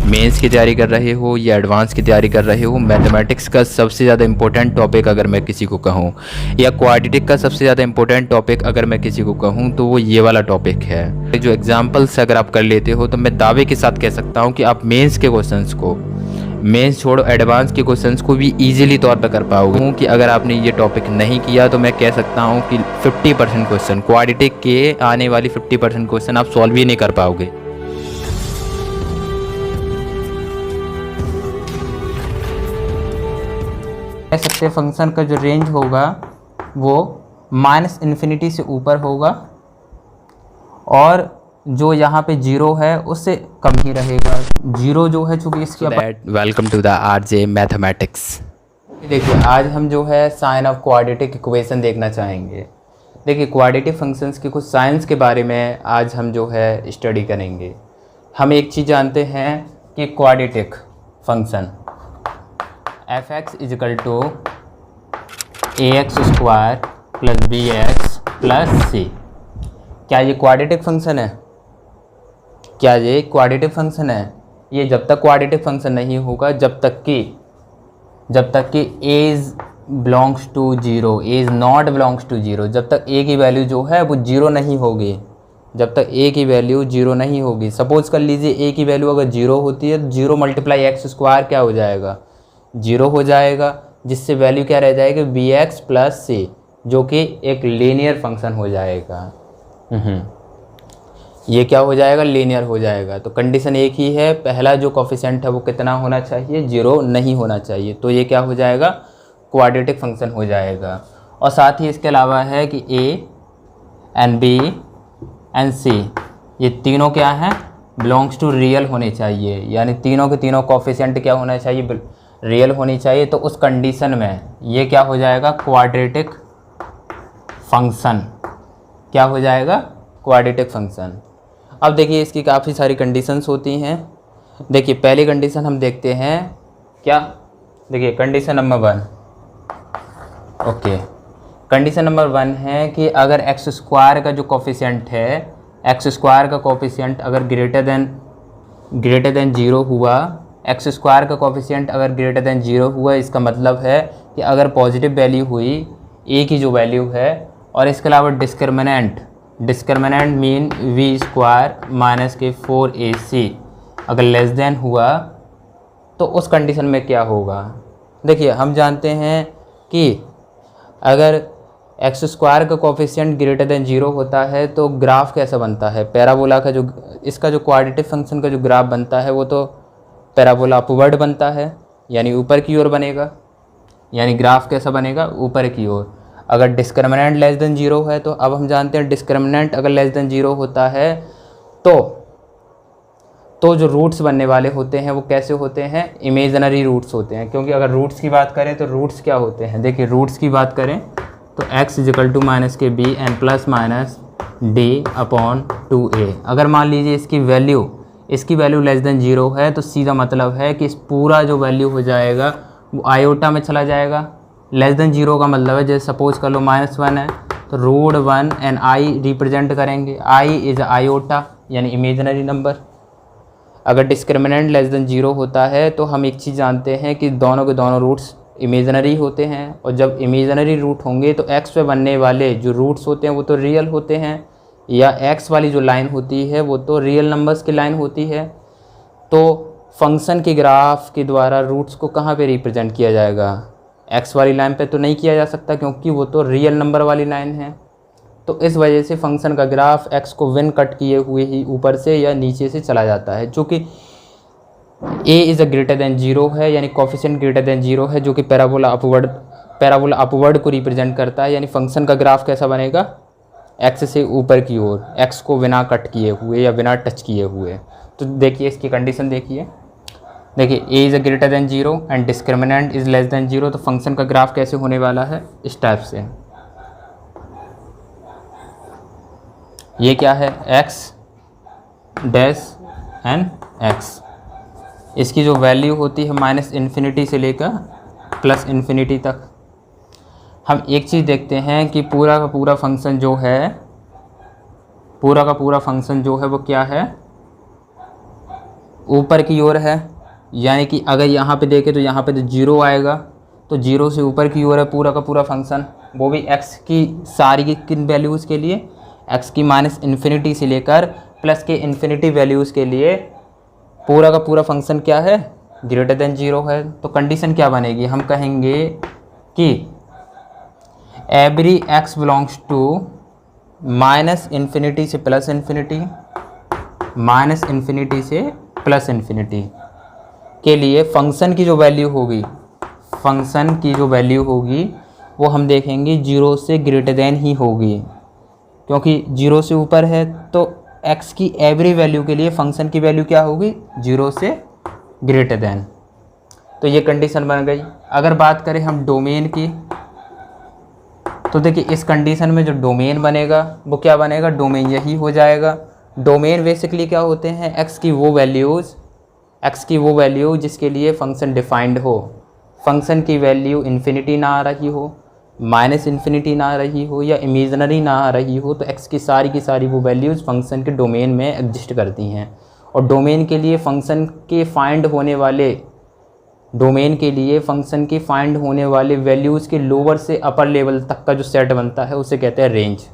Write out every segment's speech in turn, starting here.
Mains की तैयारी कर रहे हो या एडवांस की तैयारी कर रहे हो, मैथमेटिक्स का सबसे ज़्यादा इंपॉर्टेंट टॉपिक अगर मैं किसी को कहूँ, या क्वाड्रेटिक का सबसे ज़्यादा इंपॉर्टेंट टॉपिक अगर मैं किसी को कहूँ, तो वो ये वाला टॉपिक है। जो एग्जाम्पल्स अगर आप कर लेते हो तो मैं दावे के साथ कह सकता हूँ कि आप मेंस के क्वेश्चंस को, मेंस छोड़ो एडवांस के क्वेश्चंस को भी ईजिली तौर पर कर पाओगे। कि अगर आपने ये टॉपिक नहीं किया तो मैं कह सकता हूँ कि 50% क्वेश्चन क्वाड्रेटिक के आने वाली 50% क्वेश्चन आप सॉल्व ही नहीं कर पाओगे। कह सकते फंक्शन का जो रेंज होगा वो -इन्फिनिटी से ऊपर होगा और जो यहाँ पे जीरो है उससे कम ही रहेगा। जीरो जो है चूँकि इसकी welcome to the RJ mathematics. देखिए आज हम जो है साइन ऑफ क्वाड्रेटिक इक्वेशन देखना चाहेंगे। देखिए क्वाड्रेटिक फंक्शंस की कुछ साइंस के बारे में आज हम जो है स्टडी करेंगे। हम एक चीज़ जानते हैं कि quadratic function f(x) is equal to ax square plus bx plus c, क्या ये क्वाड्रेटिक फंक्शन है? क्या ये क्वाड्रेटिक फंक्शन है? ये जब तक क्वाड्रेटिक फंक्शन नहीं होगा जब तक कि x belongs to zero, x not belongs to zero, जब तक a की वैल्यू जो है वो जीरो नहीं होगी, जब तक a की वैल्यू जीरो नहीं होगी। सपोज कर लीजिए a की वैल्यू अगर जीरो होती है तो जीरो मल्टीप्लाई एक्स स्क्वायर क्या हो जाएगा? जीरो हो जाएगा, जिससे वैल्यू क्या रह जाएगी? bx प्लस सी, जो कि एक लीनियर फंक्शन हो जाएगा। ये क्या हो जाएगा? लीनियर हो जाएगा। तो कंडीशन एक ही है, पहला जो कोफिशिएंट है वो कितना होना चाहिए? जीरो नहीं होना चाहिए। तो ये क्या हो जाएगा? क्वाड्रेटिक फंक्शन हो जाएगा। और साथ ही इसके अलावा है कि a and b and c ये तीनों क्या हैं? बिलोंग्स टू रियल होने चाहिए, यानी तीनों के तीनों कोफिशिएंट क्या होना चाहिए? रियल होनी चाहिए। तो उस कंडीशन में ये क्या हो जाएगा? Quadratic function. क्या हो जाएगा? Quadratic function. अब देखिए इसकी काफ़ी सारी कंडीशंस होती हैं। देखिए पहली कंडीशन हम देखते हैं क्या? देखिए condition number 1, okay, condition number 1 है कि अगर एक्स स्क्वायर का जो कोफिशिएंट है, एक्स स्क्वायर का कोफिशिएंट अगर ग्रेटर देन जीरो हुआ, एक्स स्क्वायर का कोफिशिएंट अगर ग्रेटर देन जीरो हुआ, इसका मतलब है कि अगर पॉजिटिव वैल्यू हुई ए की जो वैल्यू है, और इसके अलावा discriminant mean b square minus के 4ac अगर लेस देन हुआ, तो उस कंडीशन में क्या होगा? देखिए हम जानते हैं कि अगर एक्स स्क्वायर का कोफिशिएंट ग्रेटर देन जीरो होता है तो ग्राफ कैसा बनता है? पैराबोला का जो इसका जो क्वाड्रेटिक फंक्शन का जो ग्राफ बनता है वो तो पैराबोला अपवर्ड बनता है, यानी ऊपर की ओर बनेगा। यानी ग्राफ कैसा बनेगा? ऊपर की ओर। अगर डिस्क्रिमिनेंट लेस देन जीरो है तो अब हम जानते हैं डिस्क्रिमिनेंट अगर लेस देन जीरो होता है तो जो रूट्स बनने वाले होते हैं वो कैसे होते हैं? इमेजिनरी रूट्स होते हैं। क्योंकि अगर रूट्स की बात करें तो रूट्स क्या होते हैं? देखिए रूट्स की बात करें तो x इजिकल टू माइनस के b and plus minus D upon 2a। अगर मान लीजिए इसकी वैल्यू लेस देन जीरो है तो सीधा मतलब है कि इस पूरा जो वैल्यू हो जाएगा वो आयोटा में चला जाएगा। लेस देन जीरो का मतलब है जैसे सपोज कर लो -1 है तो √1 एंड i रिप्रेजेंट करेंगे। i इज़ आयोटा यानी इमेजिनरी नंबर। अगर डिस्क्रिमिनेंट लेस देन जीरो होता है तो हम एक चीज़ जानते हैं कि दोनों के दोनों रूट्स इमेजिनरी होते हैं, और जब इमेजिनरी रूट होंगे तो x पे बनने वाले जो रूट्स होते हैं वो तो रियल होते हैं, या x वाली जो लाइन होती है वो तो रियल नंबर्स की लाइन होती है। तो फंक्शन के ग्राफ के द्वारा रूट्स को कहाँ पे रिप्रेजेंट किया जाएगा? x वाली लाइन पे तो नहीं किया जा सकता क्योंकि वो तो रियल नंबर वाली लाइन है। तो इस वजह से फंक्शन का ग्राफ x को विन कट किए हुए ही ऊपर से या नीचे से चला जाता है, जो कि a is a greater than zero है, यानी कोफिशिएंट ग्रेटर देन जीरो है, जो कि पैराबोला अपवर्ड को रिप्रेजेंट करता है। यानी फंक्शन का ग्राफ कैसा बनेगा? x से ऊपर की ओर, x को बिना कट किए हुए या बिना टच किए हुए। तो देखिए इसकी कंडीशन देखिए a is a greater than zero and discriminant is less than zero. तो फंक्शन का ग्राफ कैसे होने वाला है? इस टाइप से। ये क्या है? x dash and x। इसकी जो वैल्यू होती है -इन्फिनिटी से लेकर +इन्फिनिटी तक। हम एक चीज़ देखते हैं कि पूरा का पूरा फंक्शन जो है वो क्या है? ऊपर की ओर है, यानी कि अगर यहाँ पे देखें तो यहाँ पे तो 0 आएगा, तो 0 से ऊपर की ओर है पूरा का पूरा फंक्शन, वो भी x की सारी की किन वैल्यूज़ के लिए, x की -इन्फिनिटी से लेकर प्लस के इन्फिनिटी वैल्यूज़ के लिए पूरा का पूरा फंक्शन क्या है, >0 है। तो कंडीशन क्या बनेगी, हम कहेंगे कि every x belongs to -infinity से +इन्फिनिटी, -इन्फिनिटी से +इन्फिनिटी के लिए फंक्शन की जो वैल्यू होगी, फंक्शन की जो वैल्यू होगी वो हम देखेंगे 0 से ग्रेटर ही होगी, क्योंकि 0 से ऊपर है तो x की एवरी वैल्यू के लिए फंक्शन की वैल्यू क्या होगी, 0 से ग्रेटर। तो ये कंडीशन बन गई। अगर बात करें हम डोमेन की, तो देखिए इस कंडीशन में जो डोमेन बनेगा वो क्या बनेगा, डोमेन यही हो जाएगा। डोमेन बेसिकली क्या होते हैं, x की वो वैल्यूज़ जिसके लिए फंक्शन डिफाइंड हो, फंक्शन की वैल्यू इन्फिनिटी ना आ रही हो, -इन्फिनिटी ना आ रही हो या इमेजनरी ना आ रही हो, तो x की सारी वो वैल्यूज़ फंक्शन के डोमेन में एग्जिस्ट करती हैं। और डोमेन के लिए फंक्शन के फाइंड होने वाले वैल्यूज़ के लोअर से अपर लेवल तक का जो सेट बनता है उसे कहते हैं रेंज।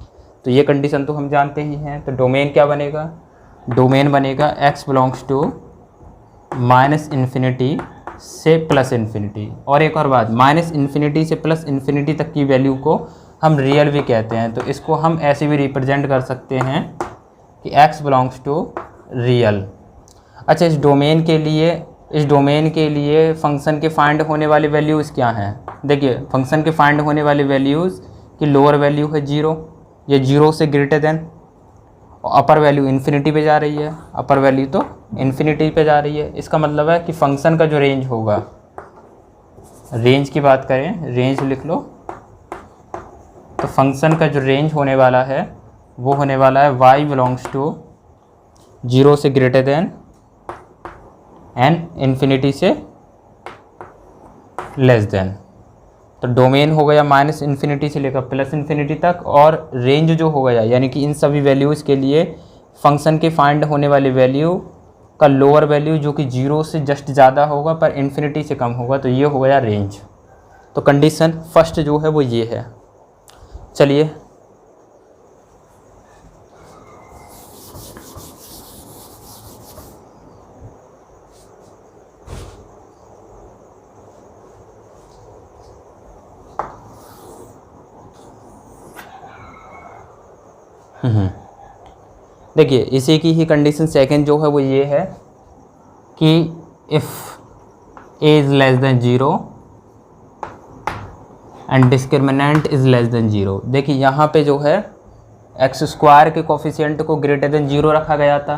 तो ये कंडीशन तो हम जानते ही हैं। तो डोमेन क्या बनेगा, डोमेन बनेगा x बिलोंग्स टू -इन्फिनिटी से +इन्फिनिटी। और एक और बात, -इन्फिनिटी से +इन्फिनिटी तक की वैल्यू को हम रियल भी कहते हैं। तो इसको हम ऐसे भी रिप्रेजेंट कर सकते हैं कि x बिलोंग्स टू रियल। अच्छा, इस डोमेन के लिए फंक्शन के फाइंड होने वाले वैल्यूज़ क्या हैं, देखिए फंक्शन के फाइंड होने वाले वैल्यूज़ की लोअर वैल्यू है 0, ये 0 से ग्रेटर देन, और अपर वैल्यू इन्फिनिटी पे जा रही है, अपर वैल्यू तो इन्फिनिटी पे जा रही है। इसका मतलब है कि फंक्शन का जो रेंज होगा, रेंज की बात करें, रेंज लिख लो, तो फंक्शन का जो रेंज होने वाला है वो होने वाला है y बिलोंग्स टू 0 से ग्रेटर देन एंड इन्फिनिटी से लेस देन। तो डोमेन हो गया -इन्फिनिटी से लेकर +इन्फिनिटी तक, और रेंज जो हो गया यानी कि इन सभी वैल्यूज़ के लिए फंक्शन के फाइंड होने वाले वैल्यू का लोअर वैल्यू जो कि 0 से जस्ट ज़्यादा होगा पर इन्फिनिटी से कम होगा, तो ये हो गया रेंज। तो कंडीशन फर्स्ट जो है वो ये है। चलिए देखिए इसी की ही कंडीशन सेकंड जो है वो ये है कि if a is less than 0 and discriminant is less than 0। देखिए यहाँ पे जो है x² के कोफिशिएंट को ग्रेटर देन 0 रखा गया था,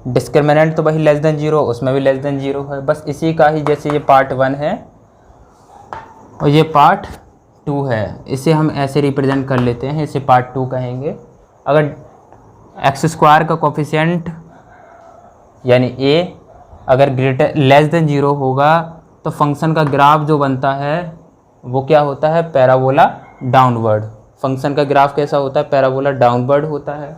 डिस्क्रिमिनेंट तो वही लेस देन 0, उसमें भी लेस देन 0 है। बस इसी का ही, जैसे ये पार्ट 1 है और ये पार्ट 2 है, इसे हम ऐसे रिप्रेजेंट कर लेते हैं, इसे पार्ट 2 कहेंगे। अगर x² का कोफिशिएंट यानी a अगर लेस देन 0 होगा तो फंक्शन का ग्राफ जो बनता है वो क्या होता है, पैराबोला डाउनवर्ड। फंक्शन का ग्राफ कैसा होता है, पैराबोला डाउनवर्ड होता है।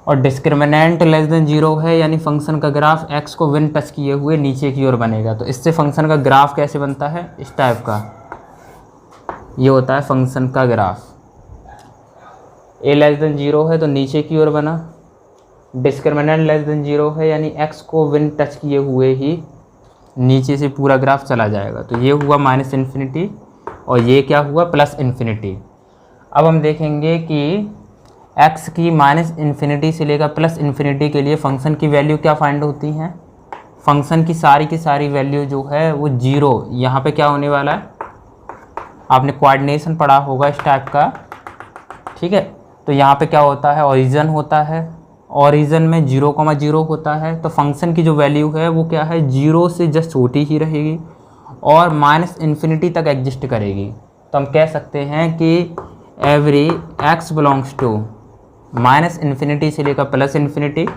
और डिस्क्रिमिनेंट लेस देन 0 है यानी फंक्शन का ग्राफ x को विन टच किए हुए नीचे की ओर बनेगा। तो इससे फंक्शन का ग्राफ कैसे बनता है, इस टाइप का, ये होता है फंक्शन का ग्राफ। a लेस देन 0 है तो नीचे की ओर बना, डिस्क्रिमिनेंट लेस देन 0 है यानी x को विन टच किए हुए ही नीचे से पूरा ग्राफ चला जाएगा। तो ये हुआ -इन्फिनिटी और ये क्या हुआ, +इन्फिनिटी। अब हम देखेंगे कि x की -इन्फिनिटी से लेकर +इन्फिनिटी के लिए फ़ंक्शन की वैल्यू क्या फाइंड होती हैं। फंक्शन की सारी वैल्यू जो है वो 0, यहाँ पे क्या होने वाला है, आपने कोऑर्डिनेशन पढ़ा होगा इस टाइप का, ठीक है। तो यहाँ पे क्या होता है, ओरिजिन होता है, ओरिजिन में 0,0 होता है। तो फंक्शन की जो वैल्यू है वो क्या है, 0 से जस्ट छोटी ही रहेगी और -इन्फिनिटी तक एग्जिस्ट करेगी। तो हम कह सकते हैं कि every x belongs to -infinity से लेकर +इन्फिनिटी,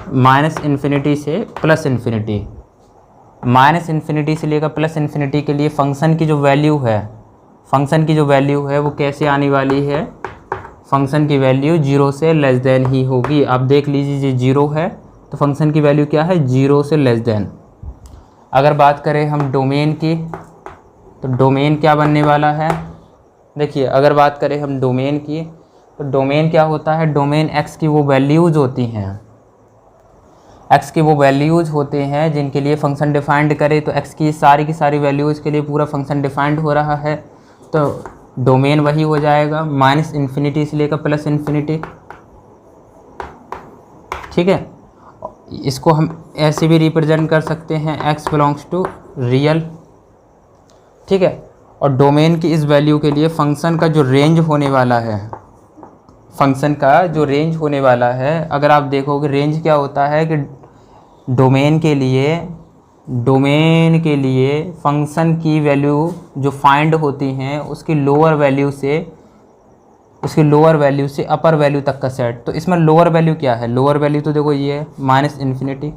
-इन्फिनिटी से +इन्फिनिटी, -इन्फिनिटी से लेकर +इन्फिनिटी के लिए फंक्शन की जो वैल्यू है वो कैसे आने वाली है, फंक्शन की वैल्यू 0 से लेस देन ही होगी। आप देख लीजिए 0 है तो फंक्शन की वैल्यू क्या है, 0 से लेस देन। अगर बात करें हम डोमेन की, तो डोमेन क्या बनने वाला है, देखिए अगर बात करें हम डोमेन की, तो डोमेन क्या होता है, डोमेन x की वो वैल्यूज़ होती हैं, x के वो वैल्यूज़ होते हैं जिनके लिए फंक्शन डिफाइंड करे। तो x की सारी वैल्यूज़ के लिए पूरा फंक्शन डिफाइंड हो रहा है, तो डोमेन वही हो जाएगा -∞ से लेकर +∞। ठीक है, इसको हम ऐसे भी रिप्रेजेंट कर सकते हैं, x बिलोंग्स टू रियल। ठीक है, और डोमेन की इस वैल्यू के लिए फंक्शन का जो रेंज होने वाला है, फंक्शन का जो रेंज होने वाला है, अगर आप देखोगे रेंज क्या होता है कि डोमेन के लिए फंक्शन की वैल्यू जो फाइंड होती हैं उसकी लोअर वैल्यू से अपर वैल्यू तक का सेट। तो इसमें लोअर वैल्यू क्या है, लोअर वैल्यू तो देखो ये है -∞,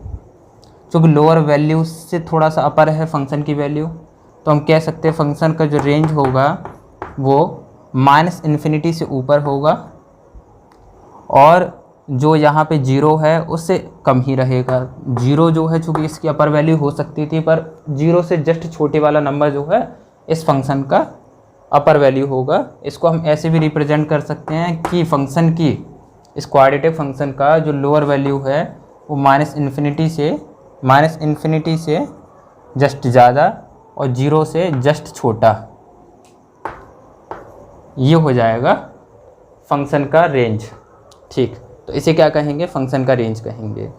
क्योंकि लोअर वैल्यू से थोड़ा सा अपर है फंक्शन की वैल्यू, तो हम कह सकते हैं फंक्शन का जो रेंज होगा वो -∞ से ऊपर होगा, और जो यहाँ पे 0 है उससे कम ही रहेगा। 0 जो है चूँकि इसकी अपर वैल्यू हो सकती थी, पर 0 से जस्ट छोटे वाला नंबर जो है इस फंक्शन का अपर वैल्यू होगा। इसको हम ऐसे भी रिप्रेजेंट कर सकते हैं कि फंक्शन की, इस क्वाड्रेटिक फंक्शन का जो लोअर वैल्यू है वो -∞ से जस्ट ज़्यादा और 0 से जस्ट छोटा, ये हो जाएगा फंक्शन का रेंज। ठीक, तो इसे क्या कहेंगे, फंक्शन का रेंज कहेंगे।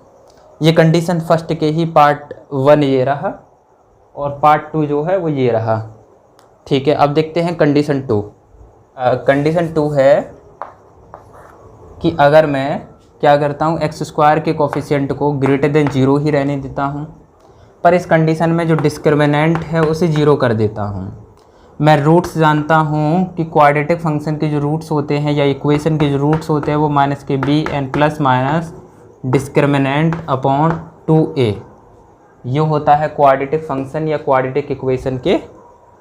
ये कंडीशन फर्स्ट के ही पार्ट 1 ये रहा, और पार्ट 2 जो है वो ये रहा। ठीक है, अब देखते हैं कंडीशन 2। कंडीशन 2 है कि अगर मैं क्या करता हूँ, x² के कोफिशिएंट को ग्रेटर देन 0 ही रहने देता हूँ, पर इस कंडीशन में जो डिस्क्रिमिनेंट है उसे 0 कर देता हूँ। मैं रूट्स जानता हूँ कि क्वाड्रेटिक फंक्शन के जो रूट्स होते हैं या इक्वेशन के जो रूट्स होते हैं वो -b n plus minus discriminant upon 2a, ये होता है क्वाड्रेटिक फंक्शन या क्वाड्रेटिक इक्वेशन के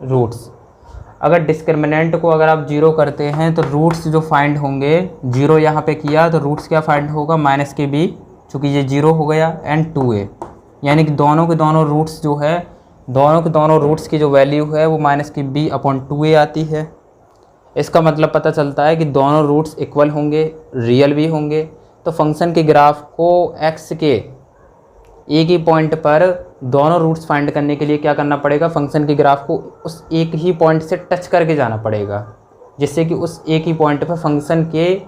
रूट्स। अगर डिस्क्रिमिनेंट को अगर आप 0 करते हैं तो रूट्स जो फाइंड होंगे, 0 यहाँ पे किया तो रूट्स क्या फाइंड होगा, -b, चूँकि ये 0 हो गया, एंड 2a, यानी कि दोनों के दोनों रूट्स जो है, दोनों के दोनों रूट्स की जो वैल्यू है वो -b अपॉन 2a आती है। इसका मतलब पता चलता है कि दोनों रूट्स इक्वल होंगे, रियल भी होंगे। तो फंक्शन के ग्राफ को x के एक ही पॉइंट पर दोनों रूट्स फाइंड करने के लिए क्या करना पड़ेगा, फंक्शन के ग्राफ को उस एक ही पॉइंट से टच करके जाना पड़ेगा, जिससे कि उस एक ही पॉइंट पर फंक्शन के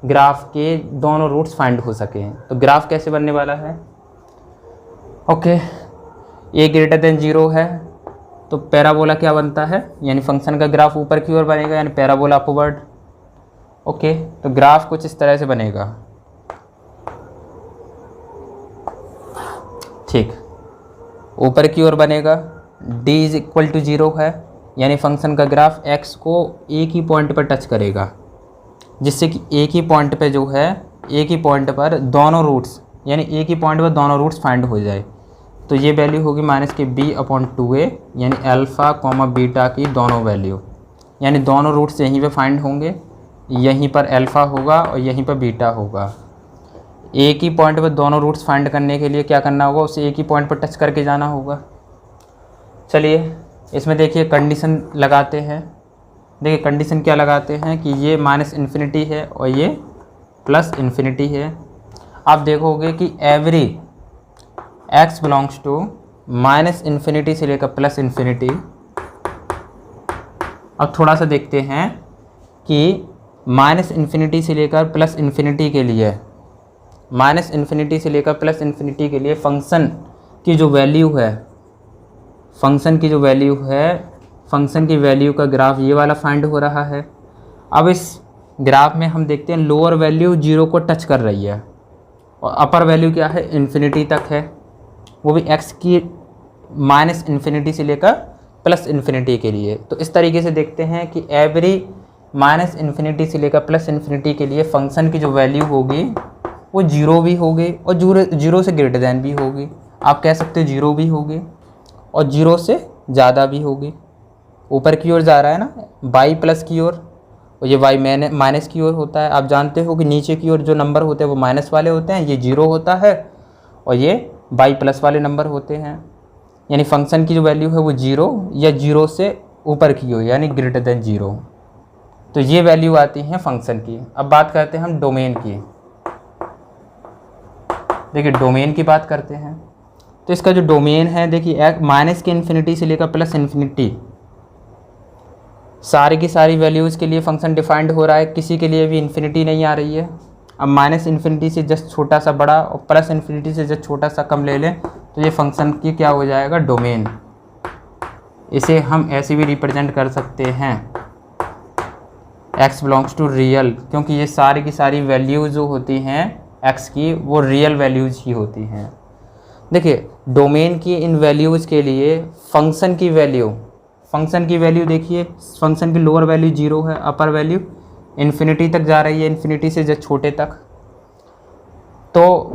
ग्राफ के दोनों रूट्स फाइंड हो सकें। तो ग्राफ कैसे बनने वाला है, ओके, a ग्रेटर देन 0 है तो पैराबोला क्या बनता है, यानी फंक्शन का ग्राफ ऊपर की ओर बनेगा, यानी पैराबोला अपवर्ड। ओके, तो ग्राफ कुछ इस तरह से बनेगा। ठीक, ऊपर की ओर बनेगा, d = 0 है, यानी फंक्शन का ग्राफ x को एक ही पॉइंट पर टच करेगा, जिससे कि एक ही पॉइंट पे जो है, एक ही पॉइंट पर दोनों रूट्स, यानी एक ही पॉइंट पर दोनों रूट्स फाइंड हो जाए। तो ये वैल्यू होगी -b अपॉन 2a, यानी अल्फ़ा कॉमा बीटा की दोनों वैल्यू, यानी दोनों रूट्स यहीं पे फाइंड होंगे, यहीं पर अल्फ़ा होगा और यहीं पर बीटा होगा। एक ही पॉइंट पर दोनों रूट्स फाइंड करने के लिए क्या करना होगा, उसे एक ही पॉइंट पर टच करके जाना होगा। चलिए इसमें देखिए कंडीशन लगाते हैं। देखिए कंडीशन क्या लगाते हैं कि ये -∞ है और ये +∞ है। आप देखोगे कि एवरी x बिलोंग्स टू -∞ से लेकर +∞। अब थोड़ा सा देखते हैं कि -∞ से लेकर +∞ के लिए, -∞ से लेकर +∞ के लिए फंक्शन की जो वैल्यू है, फंक्शन की वैल्यू का ग्राफ ये वाला फाइंड हो रहा है। अब इस ग्राफ में हम देखते हैं लोअर वैल्यू 0 को टच कर रही है और अपर वैल्यू क्या है, ∞ तक है, वो भी x की -∞ से लेकर +∞ के लिए। तो इस तरीके से देखते हैं कि एवरी -∞ से लेकर +∞ के लिए फंक्शन की जो वैल्यू होगी वो 0 भी होगी और 0 से ग्रेटर दैन भी होगी। आप कह सकते हो 0 भी होगी और 0 से ज़्यादा भी होगी। ऊपर की ओर जा रहा है ना, y प्लस की ओर, और ये y माइनस की ओर होता है। आप जानते हो कि नीचे की ओर जो नंबर होते हैं वो माइनस वाले होते हैं, ये 0 होता है, और ये बाई प्लस वाले नंबर होते हैं, यानी फंक्शन की जो वैल्यू है वो 0 या 0 से ऊपर की हो, यानी ग्रेटर देन 0। तो ये वैल्यू आती है फंक्शन की। अब बात करते हैं हम डोमेन की। देखिए डोमेन की बात करते हैं, तो इसका जो डोमेन है देखिए माइनस के इन्फिनिटी से लेकर प्लस इन्फिनिटी सारी की सारी वैल्यूज़ के लिए फंक्शन डिफाइंड हो रहा है, किसी के लिए भी इन्फिनिटी नहीं आ रही है। अब माइनस इन्फिनिटी से जस्ट छोटा सा बड़ा और प्लस इन्फिनिटी से जस्ट छोटा सा कम ले लें तो ये फंक्शन की क्या हो जाएगा, डोमेन। इसे हम ऐसे भी रिप्रेजेंट कर सकते हैं x बिलोंग्स टू रियल, क्योंकि ये सारी की सारी वैल्यूज़ जो होती हैं x की वो रियल वैल्यूज़ ही होती हैं। देखिए डोमेन की इन वैल्यूज़ के लिए फंक्शन की वैल्यू देखिए, फंक्शन की लोअर वैल्यू 0 है, अपर वैल्यू इन्फिनिटी तक जा रही है, इन्फिनिटी से जस्ट छोटे तक। तो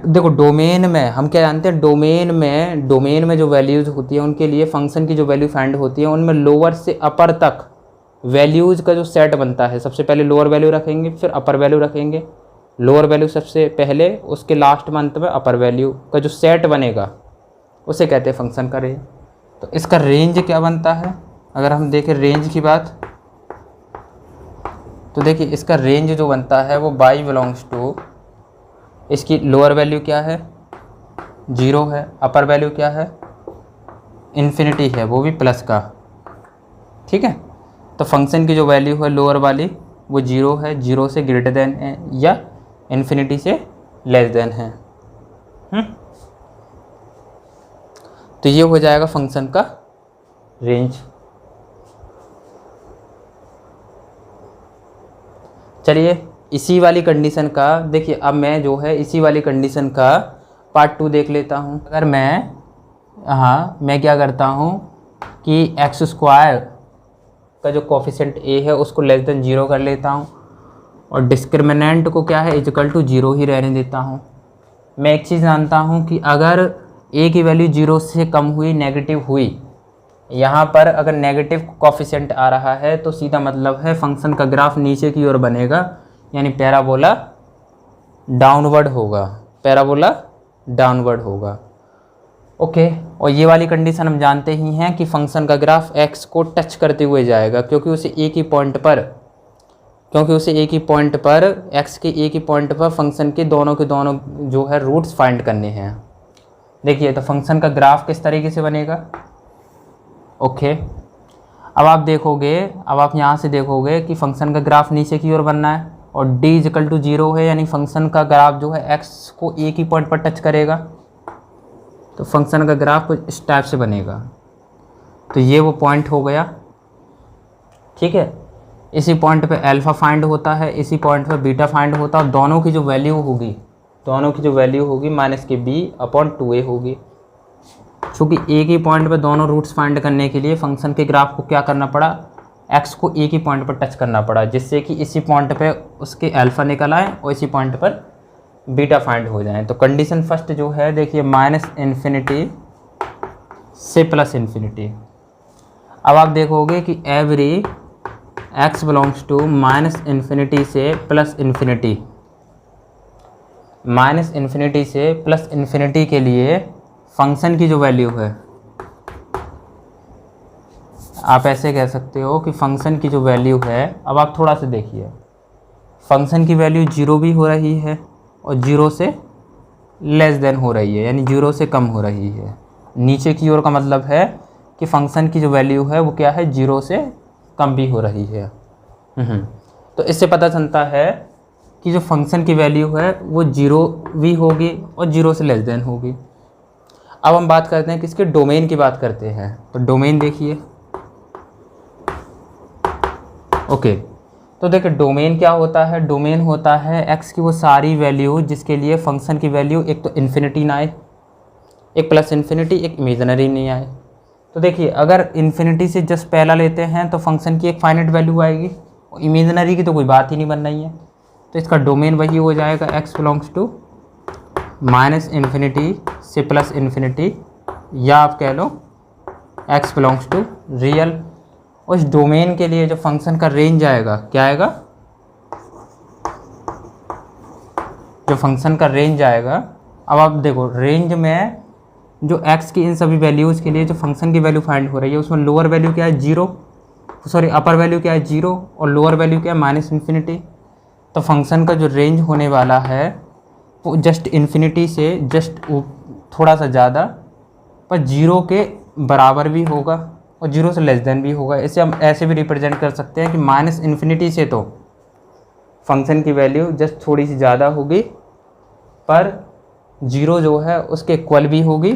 देखो डोमेन में हम क्या जानते हैं, डोमेन में जो वैल्यूज़ होती है उनके लिए फंक्शन की जो वैल्यू फाइंड होती है उनमें लोअर से अपर तक वैल्यूज़ का जो सेट बनता है, सबसे पहले लोअर वैल्यू रखेंगे फिर अपर वैल्यू रखेंगे, लोअर वैल्यू सबसे पहले उसके लास्ट मंथ में अपर वैल्यू का जो सेट बनेगा उसे कहते हैं फंक्शन का रेंज। तो इसका रेंज क्या बनता है, अगर हम देखें रेंज की बात, तो देखिए इसका रेंज जो बनता है वो बाई बिलोंग्स टू, इसकी लोअर वैल्यू क्या है 0 है, अपर वैल्यू क्या है इन्फिनिटी है, वो भी प्लस का, ठीक है। तो फंक्शन की जो वैल्यू है लोअर वाली वो 0 है, 0 से ग्रेटर देन है या इन्फिनिटी से लेस देन है। तो ये हो जाएगा फंक्शन का रेंज। चलिए इसी वाली कंडीशन का देखिए, अब मैं जो है इसी वाली कंडीशन का पार्ट 2 देख लेता हूँ। अगर मैं क्या करता हूँ कि x² का जो कोफिशिएंट a है उसको लेस देन 0 कर लेता हूँ और डिस्क्रिमिनेंट को क्या है इक्वल टू 0 ही रहने देता हूँ। मैं एक चीज़ जानता हूँ कि अगर a की वैल्यू 0 से कम हुई, नेगेटिव हुई, यहाँ पर अगर नेगेटिव कोफिशिएंट आ रहा है तो सीधा मतलब है फंक्शन का ग्राफ नीचे की ओर बनेगा, यानी पैराबोला डाउनवर्ड होगा, ओके। और ये वाली कंडीशन हम जानते ही हैं कि फंक्शन का ग्राफ x को टच करते हुए जाएगा, क्योंकि उसे एक ही पॉइंट पर x के एक ही पॉइंट पर फंक्शन के दोनों जो है रूट्स फाइंड करने हैं। देखिए तो फंक्शन का ग्राफ किस तरीके से बनेगा, ओके। अब आप यहाँ से देखोगे कि फंक्शन का ग्राफ नीचे की ओर बनना है और d इक्वल टू 0 है, यानी फंक्शन का ग्राफ जो है x को एक ही पॉइंट पर टच करेगा, तो फंक्शन का ग्राफ कुछ इस टाइप से बनेगा। तो ये वो पॉइंट हो गया, ठीक है। इसी पॉइंट पे अल्फ़ा फाइंड होता है, इसी पॉइंट पे बीटा फाइंड होता है, और दोनों की जो वैल्यू होगी माइनस के b/2a होगी। चूँकि एक ही पॉइंट पे दोनों रूट्स फाइंड करने के लिए फंक्शन के ग्राफ को क्या करना पड़ा, x को एक ही पॉइंट पर टच करना पड़ा, जिससे कि इसी पॉइंट पे उसके अल्फ़ा निकल आए और इसी पॉइंट पर बीटा फाइंड हो जाए। तो कंडीशन फर्स्ट जो है देखिए -∞ से +∞। अब आप देखोगे कि एवरी x बिलोंग्स टू -∞ से +∞, -∞ से +∞ के लिए फंक्शन की जो वैल्यू है, आप ऐसे कह सकते हो कि फंक्शन की जो वैल्यू है, अब आप थोड़ा सा देखिए, फंक्शन की वैल्यू 0 भी हो रही है और 0 से लेस देन हो रही है, यानी 0 से कम हो रही है। नीचे की ओर का मतलब है कि फंक्शन की जो वैल्यू है वो क्या है, 0 से कम भी हो रही है। तो इससे पता चलता है कि जो फंक्शन की वैल्यू है वो 0 भी होगी और 0 से लेस देन होगी। अब हम बात करते हैं किसके, डोमेन की बात करते हैं। तो डोमेन देखिए, ओके। तो देखिए डोमेन क्या होता है, डोमेन होता है x की वो सारी वैल्यू जिसके लिए फंक्शन की वैल्यू एक तो इन्फिनिटी ना आए, एक +∞, एक इमेजिनरी नहीं आए। तो देखिए अगर इन्फिनिटी से जस्ट पहला लेते हैं तो फंक्शन की एक फाइनाइट वैल्यू आएगी और इमेजिनरी की तो कोई बात ही नहीं बन रही है। तो इसका डोमेन वही हो जाएगा x बिलोंग्स टू -∞ से +∞, या आप कह लो x बिलोंग्स टू रियल। उस डोमेन के लिए जो फंक्शन का रेंज आएगा क्या आएगा, जो फंक्शन का रेंज आएगा अब आप देखो रेंज में जो x की इन सभी वैल्यूज़ के लिए जो फंक्शन की वैल्यू फाइंड हो रही है उसमें लोअर वैल्यू क्या है 0, सॉरी अपर वैल्यू क्या है 0 और लोअर वैल्यू क्या है -इन्फिनिटी। तो फंक्शन का जो रेंज होने वाला है वो जस्ट इन्फिनिटी से जस्ट थोड़ा सा ज़्यादा पर 0 के बराबर भी होगा और 0 से लेस देन भी होगा। इसे हम ऐसे भी रिप्रेजेंट कर सकते हैं कि -इन्फिनिटी से तो फंक्शन की वैल्यू जस्ट थोड़ी सी ज़्यादा होगी पर 0 जो है उसके इक्वल भी होगी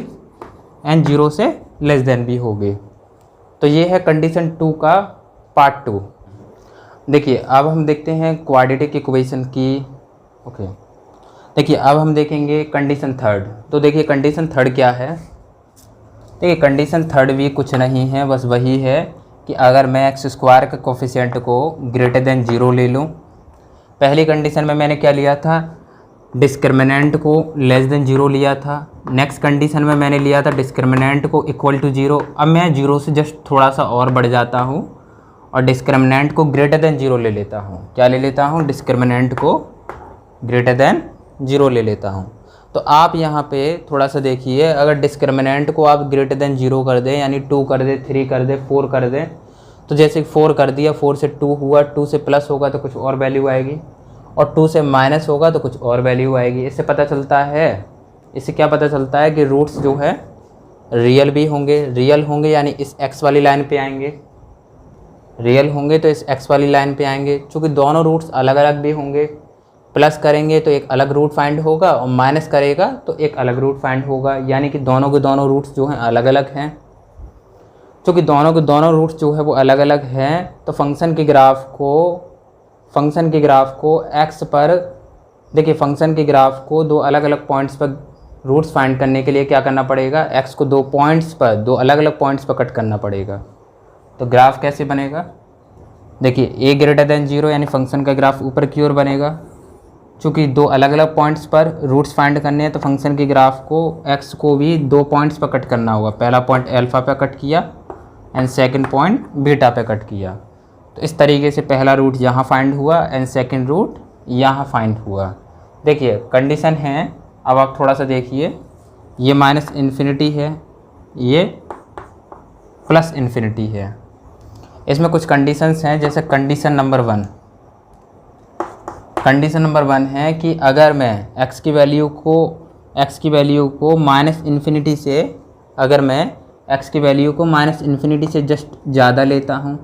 एंड 0 से लेस देन भी होगी। तो ये है कंडीशन 2 का पार्ट 2। देखिए अब हम देखते हैं क्वाड्रेटिक इक्वेशन की। ओके देखिए अब हम देखेंगे कंडीशन 3। तो देखिए कंडीशन 3 क्या है। देखिए कंडीशन 3 भी कुछ नहीं है, बस वही है कि अगर मैं x² का कोफिशिएंट को ग्रेटर देन 0 ले लूँ। पहली कंडीशन में मैंने क्या लिया था, डिस्क्रिमिनेंट को लेस देन 0 लिया था। नेक्स्ट कंडीशन में मैंने लिया था डिस्क्रिमिनेंट को इक्वल टू 0। अब मैं 0 से जस्ट थोड़ा सा और बढ़ जाता हूँ और डिस्क्रिमिनेंट को ग्रेटर देन 0 ले लेता हूँ। क्या ले लेता हूँ, डिस्क्रिमिनेंट को ग्रेटर देन 0 ले लेता हूँ। तो आप यहाँ पे थोड़ा सा देखिए, अगर डिस्क्रिमिनेंट को आप ग्रेटर देन 0 कर दें यानी 2 कर दें, 3 कर दें, 4 कर दें, तो जैसे 4 कर दिया, 4 से 2 हुआ, 2 से प्लस होगा तो कुछ और वैल्यू आएगी और 2 से माइनस होगा तो कुछ और वैल्यू आएगी। इससे पता चलता है, इससे क्या पता चलता है कि रूट्स जो है रियल भी होंगे। रियल होंगे यानी इस x वाली लाइन पे आएंगे, रियल होंगे तो इस x वाली लाइन पे आएंगे। चूँकि दोनों रूट्स अलग अलग भी होंगे, प्लस करेंगे तो एक अलग रूट फाइंड होगा और माइनस करेगा तो एक अलग रूट फाइंड होगा, यानी कि दोनों के दोनों रूट्स जो हैं अलग अलग हैं। चूँकि दोनों के दोनों रूट्स जो है वो अलग अलग हैं तो फंक्शन के ग्राफ को x पर, देखिए फंक्शन के ग्राफ को दो अलग अलग पॉइंट्स पर रूट्स फाइंड करने के लिए क्या करना पड़ेगा, x को दो अलग अलग पॉइंट्स पर कट करना पड़ेगा। तो ग्राफ कैसे बनेगा, देखिए a ग्रेटर देन 0 यानी फंक्शन का ग्राफ ऊपर की ओर बनेगा। चूँकि दो अलग अलग पॉइंट्स पर रूट्स फाइंड करने हैं तो फंक्शन के ग्राफ को x को भी दो पॉइंट्स पर कट करना होगा। पहला पॉइंट अल्फ़ा पे कट किया एंड सेकंड पॉइंट बीटा पे कट किया। तो इस तरीके से पहला रूट यहाँ फाइंड हुआ एंड सेकंड रूट यहाँ फाइंड हुआ। देखिए कंडीशन है, अब आप थोड़ा सा देखिए, ये -इन्फिनिटी है, ये +इन्फिनिटी है। इसमें कुछ कंडीशंस हैं, जैसे कंडीशन नंबर 1 है कि अगर मैं x की वैल्यू को -इन्फिनिटी से, अगर मैं x की वैल्यू को -इन्फिनिटी से जस्ट ज़्यादा लेता हूँ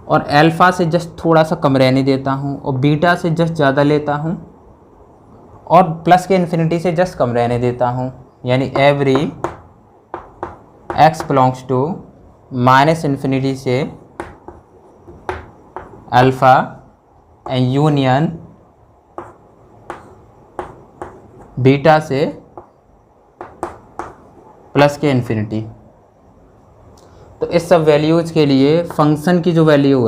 और अल्फ़ा से जस्ट थोड़ा सा कम रहने देता हूँ और बीटा से जस्ट ज़्यादा लेता हूँ और प्लस के इन्फिनिटी से जस्ट कम रहने देता हूँ, यानी every x belongs to -infinity से अल्फ़ा एंड यूनियन बीटा से प्लस के इन्फिनिटी। तो इस सब वैल्यूज़ के लिए फंक्शन की जो वैल्यू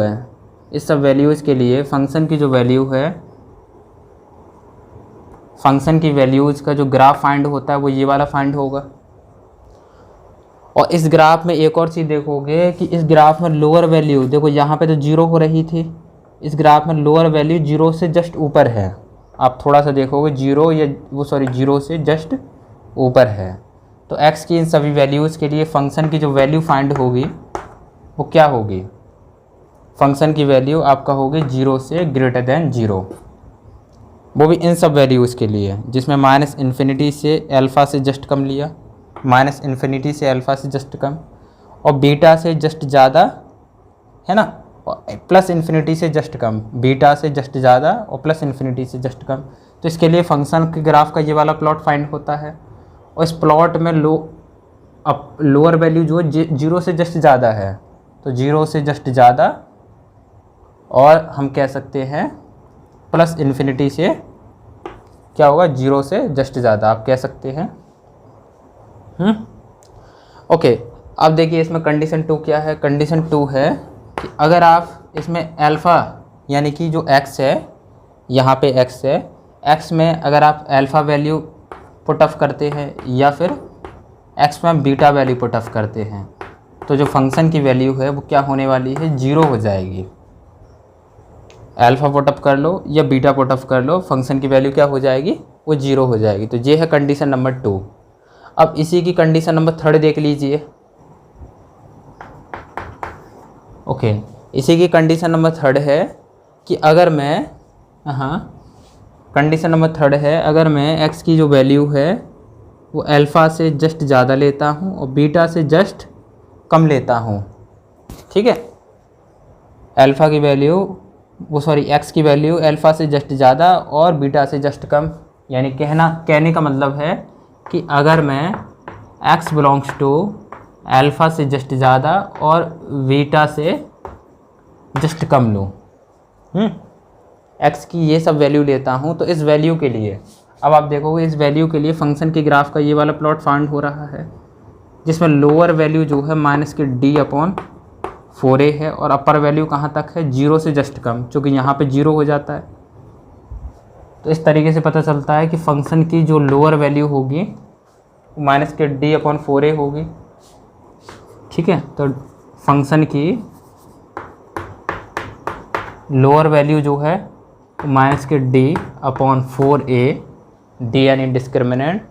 है, फंक्शन की वैल्यूज़ का जो ग्राफ फाइंड होता है वो ये वाला फाइंड होगा। और इस ग्राफ में एक और चीज़ देखोगे कि इस ग्राफ में लोअर वैल्यू, देखो यहाँ पे तो 0 हो रही थी, इस ग्राफ में लोअर वैल्यू 0 से जस्ट ऊपर है। आप थोड़ा सा देखोगे 0 से जस्ट ऊपर है। तो x की इन सभी वैल्यूज़ के लिए फंक्शन की जो वैल्यू फाइंड होगी वो क्या होगी, फंक्शन की वैल्यू आपका होगी 0 से ग्रेटर देन 0, वो भी इन सब वैल्यूज़ के लिए जिसमें -इन्फिनिटी से अल्फ़ा से जस्ट कम लिया, -इन्फिनिटी से अल्फ़ा से जस्ट कम और बीटा से जस्ट ज़्यादा, है ना, और +इन्फिनिटी से जस्ट कम, बीटा से जस्ट ज़्यादा और +इन्फिनिटी से जस्ट कम। तो इसके लिए फंक्शन के ग्राफ का ये वाला प्लॉट फाइंड होता है और इस प्लॉट में लोअर वैल्यू जो 0 से जस्ट ज़्यादा है, तो 0 से जस्ट ज़्यादा, और हम कह सकते हैं +इन्फिनिटी से क्या होगा, 0 से जस्ट ज़्यादा आप कह सकते हैं। ओके, अब देखिए इसमें कंडीशन 2 क्या है। कंडीशन 2 है कि अगर आप इसमें अल्फ़ा यानी कि जो x है, यहाँ पे x है, x में अगर आप अल्फ़ा वैल्यू पुट ऑफ करते हैं या फिर x में बीटा वैल्यू पुट ऑफ करते हैं तो जो फंक्शन की वैल्यू है वो क्या होने वाली है, 0 हो जाएगी। अल्फ़ा पुट ऑफ कर लो या बीटा पुट ऑफ कर लो, फंक्शन की वैल्यू क्या हो जाएगी, वो 0 हो जाएगी। तो ये है कंडीशन नंबर 2। अब इसी की कंडीशन नंबर 3 देख लीजिए। ओके, इसी की कंडीशन नंबर 3 है कि अगर मैं कंडीशन नंबर 3 है, अगर मैं x की जो वैल्यू है वो अल्फ़ा से जस्ट ज़्यादा लेता हूँ और बीटा से जस्ट कम लेता हूँ, ठीक है। अल्फ़ा की वैल्यू x की वैल्यू अल्फ़ा से जस्ट ज़्यादा और बीटा से जस्ट कम, यानी कहने का मतलब है कि अगर मैं x बिलोंग्स टू अल्फ़ा से जस्ट ज़्यादा और बीटा से जस्ट कम लूँ, x की ये सब वैल्यू लेता हूँ, तो इस वैल्यू के लिए अब आप देखोगे इस वैल्यू के लिए फंक्शन के ग्राफ का ये वाला प्लॉट फाइंड हो रहा है, जिसमें लोअर वैल्यू जो है -d/4a है और अपर वैल्यू कहाँ तक है 0 से जस्ट कम, चूँकि यहाँ पे 0 हो जाता है। तो इस तरीके से पता चलता है कि फंक्शन की जो लोअर वैल्यू होगी वो -d/4a होगी, ठीक है। तो फंक्शन की लोअर वैल्यू जो है -d/4a, d यानी डिस्क्रिमिनेंट,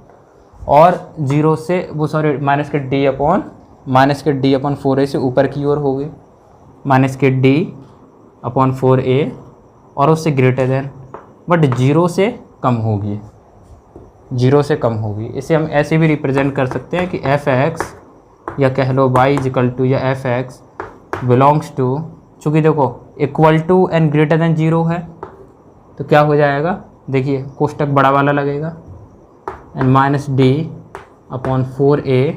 और 0 से -d/4a से ऊपर की ओर होगी, -d/4a और उससे ग्रेटर देन, बट 0 से कम होगी, 0 से कम होगी। इसे हम ऐसे भी रिप्रेजेंट कर सकते हैं कि f(x) या कह लो y = या f(x) बिलोंग्स टू, चूँकि देखो equal to and greater than 0 है तो क्या हो जाएगा, देखिए कोष्टक बड़ा वाला लगेगा, एंड -d/4a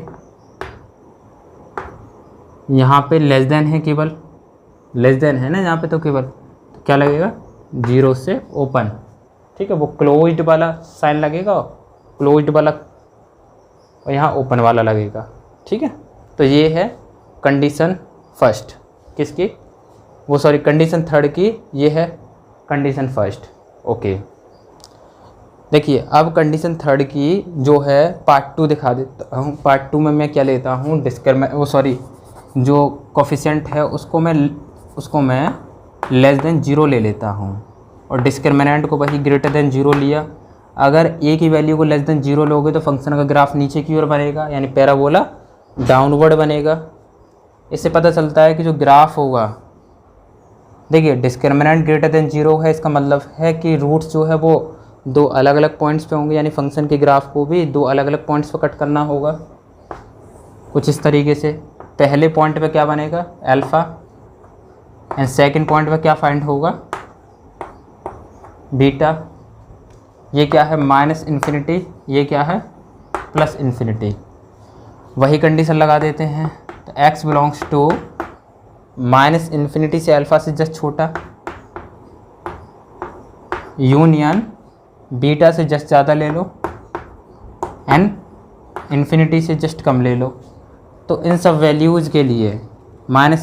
यहाँ पे लेस देन है, केवल लेस देन है ना यहाँ पे, तो केवल तो क्या लगेगा 0 से ओपन, ठीक है। वो क्लोज्ड वाला साइन लगेगा, क्लोज्ड वाला, और यहाँ ओपन वाला लगेगा, ठीक है। तो ये है कंडीशन फर्स्ट किसकी, कंडीशन 3 की, ये है कंडीशन फर्स्ट। ओके, देखिए अब कंडीशन 3 की जो है पार्ट 2 दिखा देता हूँ। पार्ट 2 में मैं क्या लेता हूँ, जो कोफिशिएंट है उसको मैं लेस देन 0 ले लेता हूँ और डिस्क्रिमिनेंट को वही ग्रेटर देन 0 लिया। अगर a की वैल्यू को लेस देन 0 लोगे तो फंक्शन का ग्राफ नीचे की ओर बनेगा, यानी पैराबोला डाउनवर्ड बनेगा। इससे पता चलता है कि जो ग्राफ होगा, देखिए डिस्क्रिमिनेंट ग्रेटर देन 0 है, इसका मतलब है कि रूट्स जो है वो 2 अलग अलग पॉइंट्स पे होंगे, यानी फंक्शन के ग्राफ को भी 2 अलग अलग पॉइंट्स पर कट करना होगा, कुछ इस तरीके से। पहले पॉइंट पे क्या बनेगा अल्फ़ा, एंड सेकंड पॉइंट पे क्या फाइंड होगा बीटा। ये क्या है -∞, ये क्या है +∞। वही कंडीशन लगा देते हैं, तो x बिलोंग्स टू -∞ से अल्फ़ा से जस्ट छोटा, यूनियन बीटा से जस्ट ज़्यादा ले लो, एंड ∞ से जस्ट कम ले लो। तो इन सब वैल्यूज़ के लिए -∞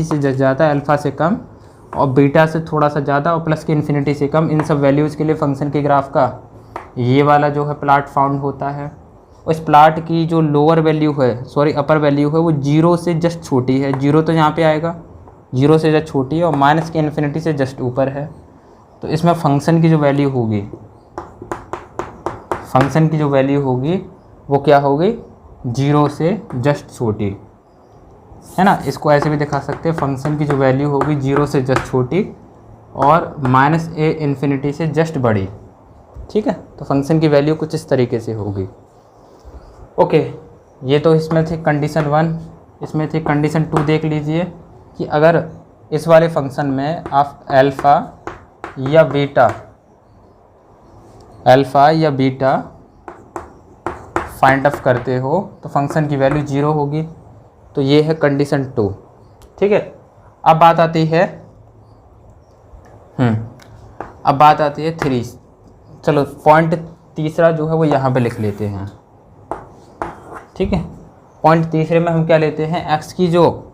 से जस्ट ज़्यादा, अल्फ़ा से कम, और बीटा से थोड़ा सा ज़्यादा, और प्लस के ∞ से कम, इन सब वैल्यूज़ के लिए फ़ंक्शन के ग्राफ का ये वाला जो है प्लाट फाउंड होता है। उस प्लाट की जो लोअर वैल्यू है, अपर वैल्यू है, वो 0 से जस्ट छोटी है, 0 तो यहाँ पे आएगा, 0 से जस्ट छोटी है, और -∞ से जस्ट ऊपर है। तो इसमें फंक्शन की जो वैल्यू होगी वो क्या होगी 0 से जस्ट छोटी, है ना। इसको ऐसे भी दिखा सकते हैं, फंक्शन की जो वैल्यू होगी 0 से जस्ट छोटी और -∞ से जस्ट बड़ी, ठीक है। तो फंक्शन की वैल्यू कुछ इस तरीके से होगी। ओके, ये तो इसमें थी कंडीशन 1। इसमें थी कंडीशन 2। देख लीजिए कि अगर इस वाले फंक्शन में आप अल्फ़ा या बीटा फाइंड आउट करते हो तो फंक्शन की वैल्यू 0 होगी। तो ये है कंडीशन 2, ठीक है। अब बात आती है 3। चलो पॉइंट तीसरा जो है वो यहाँ पे लिख लेते हैं, ठीक है। पॉइंट तीसरे में हम क्या लेते हैं, x की जो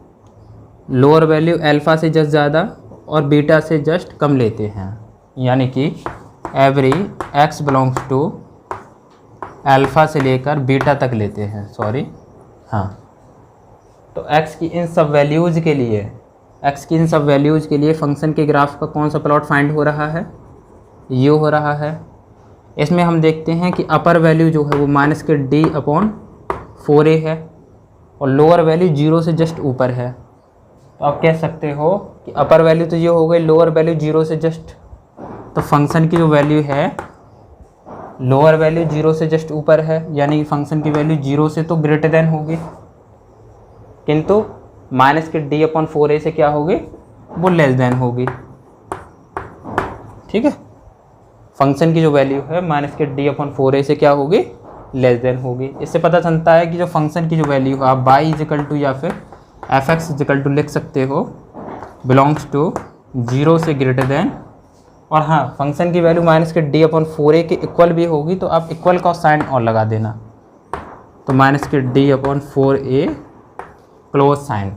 लोअर वैल्यू अल्फ़ा से जस्ट ज़्यादा और बीटा से जस्ट कम लेते हैं, यानी कि every x belongs to alpha से लेकर बीटा तक लेते हैं, तो x की इन सब वैल्यूज़ के लिए फ़ंक्शन के ग्राफ का कौन सा प्लॉट फाइंड हो रहा है, ये हो रहा है। इसमें हम देखते हैं कि अपर वैल्यू जो है वो माइनस के d/4a है और लोअर वैल्यू 0 से जस्ट ऊपर है। तो आप कह सकते हो कि अपर वैल्यू तो ये हो गई, लोअर वैल्यू 0 से जस्ट, तो फंक्शन की जो वैल्यु है लोअर वैल्यू 0 से जस्ट ऊपर है, यानी कि फंक्शन की वैल्यू 0 से तो ग्रेटर देन होगी, किंतु माइनस के d/4a से क्या होगी, वो लेस देन होगी। ठीक है, फंक्शन की जो वैल्यू है माइनस के d/4a से क्या होगी, लेस देन होगी। इससे पता चलता है कि जो फंक्शन की जो वैल्यू है आप y इजिकल टू या फिर f(x) इजिकल टू लिख सकते हो, बिलोंग्स टू 0 से ग्रेटर देन, और हाँ फंक्शन की वैल्यू माइनस के d/4a के इक्वल भी होगी, तो आप इक्वल का साइन और लगा देना, तो माइनस के d/4a क्लोज साइन।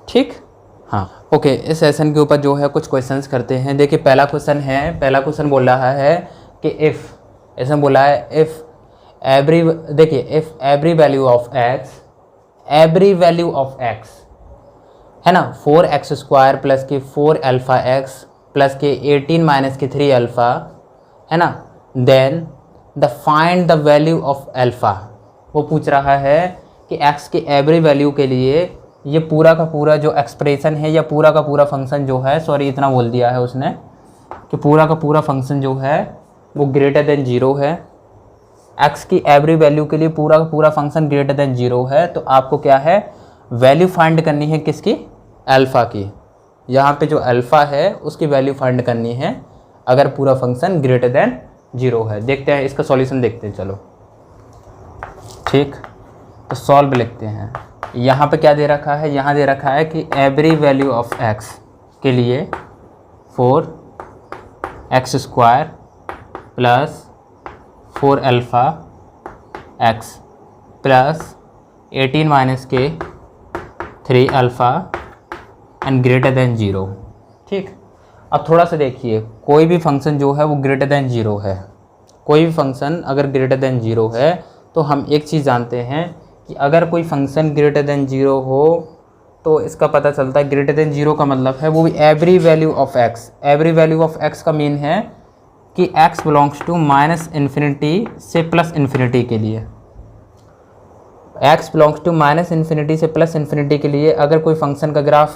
ठीक, हाँ ओके। इस सेशन के ऊपर जो है कुछ क्वेश्चंस करते हैं। देखिए पहला क्वेश्चन बोल रहा है कि इफ़, इसमें बोला है इफ़ एवरी, देखिए if every value of x है ना 4x² प्लस के 4α(x) प्लस के 18 माइनस के 3α है ना, then the find the value of alpha. वो पूछ रहा है कि x के एवरी वैल्यू के लिए ये पूरा का पूरा जो एक्सप्रेशन है या पूरा का पूरा फंक्शन जो है, सॉरी इतना बोल दिया है उसने कि पूरा का पूरा फंक्शन जो है वो ग्रेटर देन 0 है। x की एवरी वैल्यू के लिए पूरा का पूरा फंक्शन ग्रेटर देन 0 है, तो आपको क्या है, वैल्यू फाइंड करनी है किसकी, अल्फ़ा की। यहाँ पे जो अल्फ़ा है उसकी वैल्यू फाइंड करनी है अगर पूरा फंक्शन ग्रेटर देन 0 है। देखते हैं इसका सॉल्यूशन, देखते हैं चलो। ठीक, तो सॉल्व लिखते हैं। यहाँ पे क्या दे रखा है, यहाँ दे रखा है कि एवरी वैल्यू ऑफ x के लिए 4x² plus 4α(x) plus 18 minus के 3α एंड ग्रेटर देन 0। ठीक, अब थोड़ा सा देखिए, कोई भी फंक्शन जो है वो ग्रेटर देन 0 है। कोई भी फंक्शन अगर ग्रेटर देन 0 है तो हम एक चीज़ जानते हैं कि अगर कोई फंक्शन ग्रेटर देन 0 हो तो इसका पता चलता है, ग्रेटर देन 0 का मतलब है वो भी every value of x। Every value of x का मीन है कि x बिलोंग्स टू -∞ से +∞ के लिए। x बिलोंग्स टू -∞ से +∞ के लिए अगर कोई फंक्शन का ग्राफ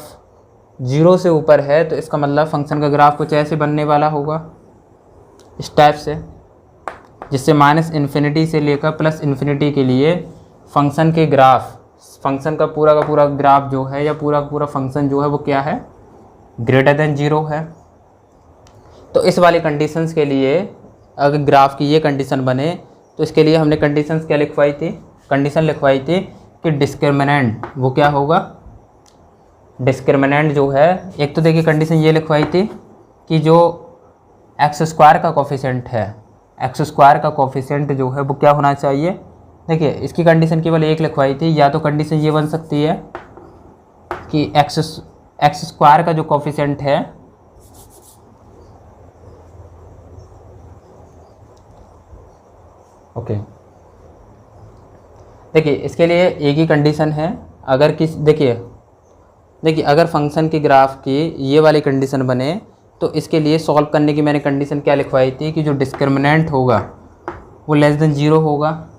0 से ऊपर है तो इसका मतलब फंक्शन का ग्राफ कुछ ऐसे बनने वाला होगा, इस टाइप से, जिससे -∞ से लेकर +∞ के लिए फंक्शन के ग्राफ, फंक्शन का पूरा ग्राफ जो है या पूरा फंक्शन जो है वो क्या है, ग्रेटर देन 0 है। तो इस वाली कंडीशंस के लिए अगर ग्राफ की ये कंडीशन बने तो इसके लिए हमने कंडीशंस क्या लिखवाई थी, कंडीशन लिखवाई थी कि डिस्क्रिमिनेंट वो क्या होगा, डिस्क्रिमिनेंट जो है, एक तो देखिए कंडीशन ये लिखवाई थी कि जो x² का कोफिशिएंट है, x² का कोफिशिएंट जो है वो क्या होना चाहिए। देखिए इसकी कंडीशन केवल एक लिखवाई थी, या तो कंडीशन ये बन सकती है कि x² का जो कोफिशिएंट है ओके। देखिए इसके लिए एक ही कंडीशन है, अगर देखिए अगर फंक्शन की ग्राफ की ये वाली कंडीशन बने तो इसके लिए सॉल्व करने की मैंने कंडीशन क्या लिखवाई थी कि जो डिस्क्रिमिनेंट होगा वो लेस देन 0 होगा,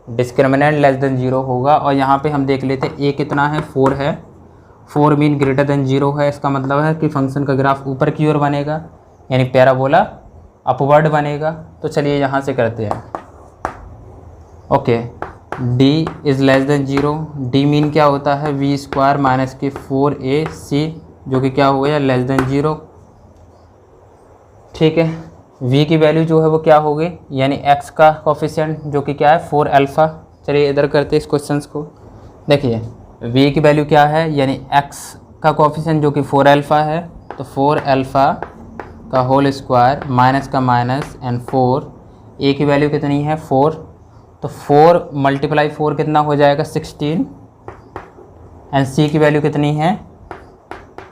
डिस्क्रिमिनेंट लेस देन 0 होगा। और यहाँ पे हम देख लेते a कितना है, 4 है, 4 मीन ग्रेटर देन 0 है, इसका मतलब है कि फंक्शन का ग्राफ ऊपर की ओर बनेगा, यानी पैराबोला अपवर्ड बनेगा। तो चलिए यहाँ से करते हैं। Okay, d is less than 0, d mean क्या होता है v² माइनस के 4ac, जो कि क्या हो गया लेस देन 0। ठीक है, v की वैल्यू जो है वो क्या होगी, यानी x का कोफिशिएंट जो कि क्या है 4α। चलिए इधर करते हैं इस क्वेश्चंस को। देखिए v की वैल्यू क्या है, यानी x का कोफिशिएंट जो कि 4α है, तो 4α का होल स्क्वायर माइनस का माइनस एंड 4, a की वैल्यू कितनी है 4, तो 4 × 4 कितना हो जाएगा 16, एंड c की वैल्यू कितनी है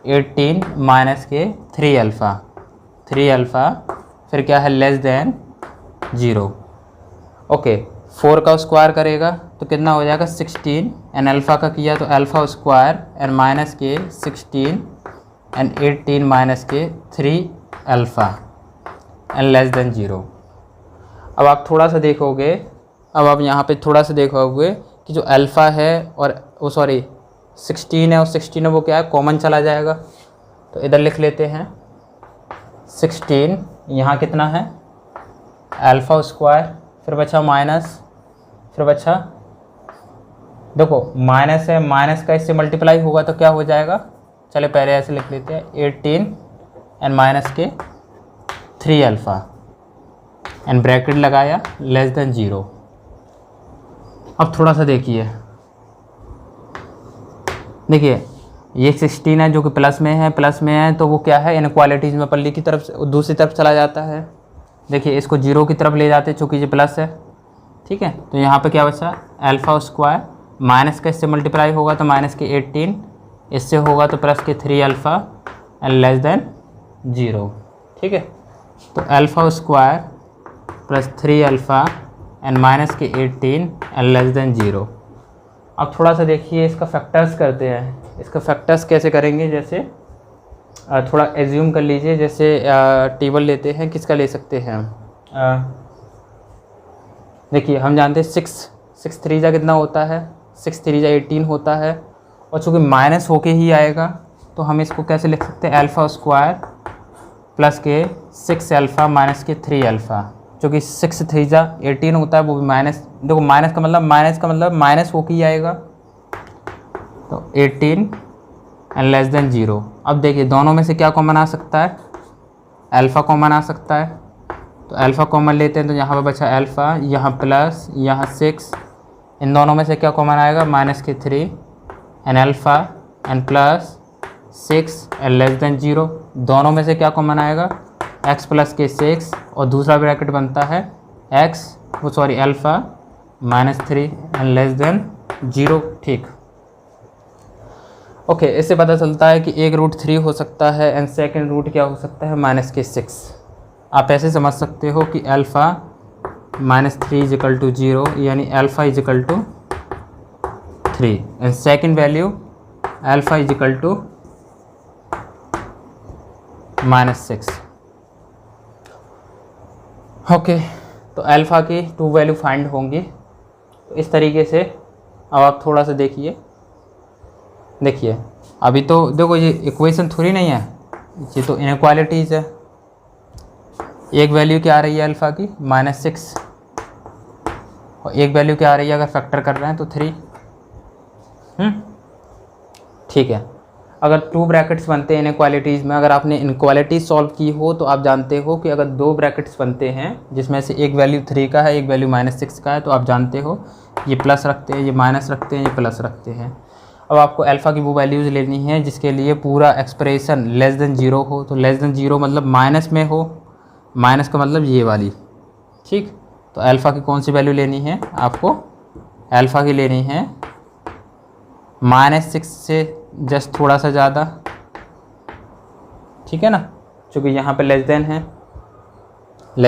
18 माइनस के 3α, 3α फिर क्या है लेस देन 0। ओके, 4 का स्क्वायर करेगा तो कितना हो जाएगा 16, एंड अल्फ़ा का किया तो अल्फ़ा स्क्वायर एंड माइनस के 16 एंड 18 माइनस के 3α एंड लेस देन 0। अब आप थोड़ा सा देखोगे, अब आप यहाँ पे थोड़ा सा देखोगे कि जो अल्फ़ा है और वो 16 है और 16 है वो क्या है, कॉमन चला जाएगा। तो इधर लिख लेते हैं 16, यहाँ कितना है अल्फ़ा स्क्वायर, फिर बचा माइनस, फिर बचा देखो माइनस है, माइनस का इससे मल्टीप्लाई होगा तो क्या हो जाएगा, चले पहले ऐसे लिख लेते हैं 18 एंड माइनस के 3 अल्फ़ा एंड ब्रैकेट लगाया लेस देन 0। अब थोड़ा सा देखिए ये 16 है जो कि प्लस में है तो वो क्या है इनक्वालिटीज़ में पल्ली की तरफ से दूसरी तरफ चला जाता है। देखिए इसको 0 की तरफ ले जाते हैं चूँकि ये प्लस है, ठीक है। तो यहाँ पे क्या बचा अल्फ़ा स्क्वायर, माइनस का इससे मल्टीप्लाई होगा तो माइनस के 18, इससे होगा तो प्लस के 3 अल्फ़ा एंड लेस देन 0, ठीक है। तो alpha square plus 3 alpha and minus के 18 एंड लेस देन 0। अब थोड़ा सा देखिए इसका फैक्टर्स करते हैं। इसका फैक्टर्स कैसे करेंगे, जैसे थोड़ा एज्यूम कर लीजिए, जैसे टेबल लेते हैं, किसका ले सकते हैं देखिए हम जानते हैं 6 3 जा कितना होता है, 6 3 जा 18 होता है, और चूँकि माइनस होके ही आएगा तो हम इसको कैसे लिख सकते हैं अल्फ़ा स्क्वायर प्लस के 6 अल्फ़ा माइनस के 3 अल्फ़ा, चूँकि 6 3 जा 18 होता है वो भी माइनस, देखो माइनस का मतलब माइनस होके ही आएगा, तो 18 एंड लेस देन 0। अब देखिए दोनों में से क्या कॉमन आ सकता है, अल्फ़ा कॉमन आ सकता है, तो अल्फ़ा कॉमन लेते हैं तो यहाँ पे बचा अल्फ़ा, यहाँ प्लस, यहाँ 6, इन दोनों में से क्या कॉमन आएगा माइनस के 3 and alpha and plus 6 and less than 0। दोनों में से क्या कॉमन आएगा x प्लस के 6 और दूसरा ब्रैकेट बनता है alpha minus 3 and less than 0, ठीक। ओके, इससे पता चलता है कि एक रूट 3 हो सकता है एंड सेकंड रूट क्या हो सकता है माइनस के 6। आप ऐसे समझ सकते हो कि alpha minus 3 is equal to 0, यानी alpha is equal to 3 and second value alpha is equal to minus 6। Okay, तो अल्फ़ा की 2 वैल्यू फाइंड होंगी। तो इस तरीके से अब आप थोड़ा सा देखिए अभी तो देखो ये इक्वेशन थोड़ी नहीं है, ये तो इनक्वालिटीज़ है। एक वैल्यू क्या आ रही है अल्फ़ा की -6 और एक वैल्यू क्या आ रही है अगर फैक्टर कर रहे हैं तो 3, ठीक है। अगर 2 ब्रैकेट्स बनते हैं इनक्वालिटीज़ में, अगर आपने इनक्वालिटी सॉल्व की हो तो आप जानते हो कि अगर 2 ब्रैकेट्स बनते हैं जिसमें से एक वैल्यू 3 का है एक वैल्यू -6 का है, तो आप जानते हो ये प्लस रखते हैं, ये माइनस रखते हैं, ये प्लस रखते हैं। अब आपको अल्फ़ा की वो वैल्यूज़ लेनी है जिसके लिए पूरा एक्सप्रेशन लेस देन 0 हो। तो लेस देन 0 मतलब माइनस में हो, माइनस का मतलब ये वाली, ठीक। तो अल्फ़ा की कौन सी वैल्यू लेनी है आपको, अल्फ़ा की लेनी है -6 से जस्ट थोड़ा सा ज़्यादा, ठीक है ना, क्योंकि यहाँ पे लेस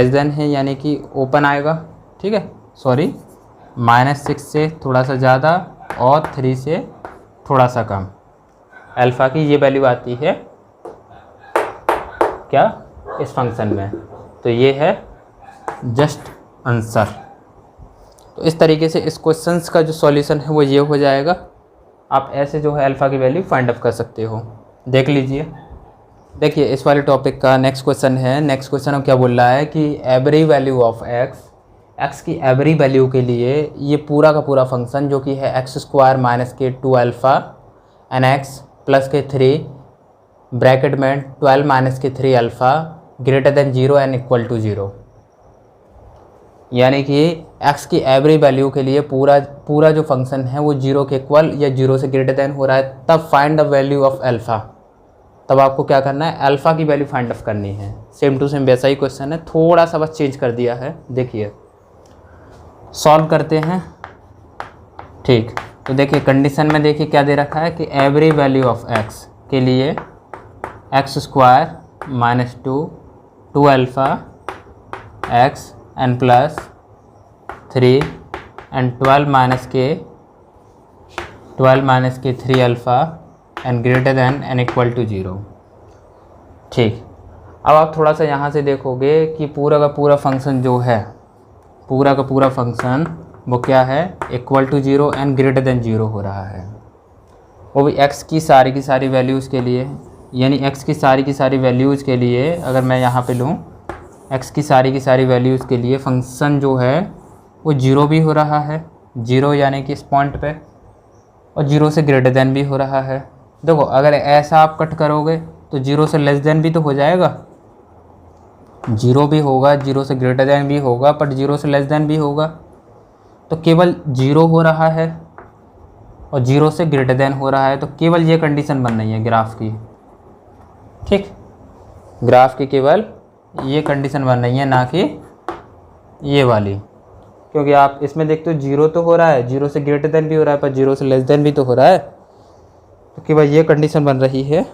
देन है यानी कि ओपन आएगा, ठीक है, सॉरी -6 से थोड़ा सा ज़्यादा और 3 से थोड़ा सा कम। अल्फ़ा की ये वैल्यू आती है क्या इस फंक्शन में, तो ये है जस्ट आंसर। तो इस तरीके से इस क्वेश्चंस का जो सॉल्यूशन है वो ये हो जाएगा। आप ऐसे जो है अल्फ़ा की वैल्यू फाइंड अप कर सकते हो। देख लीजिए, देखिए इस वाले टॉपिक का नेक्स्ट क्वेश्चन है। नेक्स्ट क्वेश्चन क्या बोल रहा है कि एवरी वैल्यू ऑफ एक्स की एवरी वैल्यू के लिए ये पूरा का पूरा फंक्शन जो कि है x स्क्वायर माइनस के 2 अल्फ़ा एन एक्स प्लस के 3 ब्रैकेट में 12 माइनस के 3 alpha greater than 0 and equal to 0, यानी कि x की एवरी वैल्यू के लिए पूरा जो फंक्शन है वो 0 के इक्वल या 0 से ग्रेटर देन हो रहा है, तब find the value of alpha. तब आपको क्या करना है, अल्फ़ा की वैल्यू फाइंड ऑफ करनी है। सेम टू सेम वैसा ही क्वेश्चन है, थोड़ा सा बस चेंज कर दिया है। देखिए सॉल्व करते हैं, ठीक। तो देखिए कंडीशन में देखिए क्या दे रखा है कि एवरी वैल्यू ऑफ x के लिए x square minus 2 alpha x and plus 3 and 12 minus के 3 alpha and greater than and equal to 0, ठीक। अब आप थोड़ा सा यहाँ से देखोगे कि पूरा का पूरा फंक्शन जो है पूरा का पूरा फंक्शन वो क्या है, equal to 0 and greater than 0 हो रहा है, वो भी x की सारी वैल्यूज़ के लिए, यानी x की सारी वैल्यूज़ के लिए अगर मैं यहाँ पे लूँ x की सारी वैल्यूज़ के लिए फंक्शन जो है वो 0 भी हो रहा है, 0 यानी कि इस पॉइंट पे, और 0 से ग्रेटर देन भी हो रहा है। देखो अगर ऐसा आप कट करोगे तो 0 से लेस देन भी तो हो जाएगा, 0 भी होगा, 0 से ग्रेटर देन भी होगा, बट 0 से लेस देन भी होगा। तो केवल 0 हो रहा है और 0 से ग्रेटर देन हो रहा है, तो केवल ये कंडीशन बन रही है ग्राफ की, ठीक, ग्राफ की केवल ये कंडीशन बन रही है, ना कि ये वाली, क्योंकि आप इसमें देखते हो 0 तो हो रहा है, 0 से ग्रेटर देन भी हो रहा है, पर 0 से लेस देन भी तो हो रहा है, तो केवल ये कंडीशन बन रही है।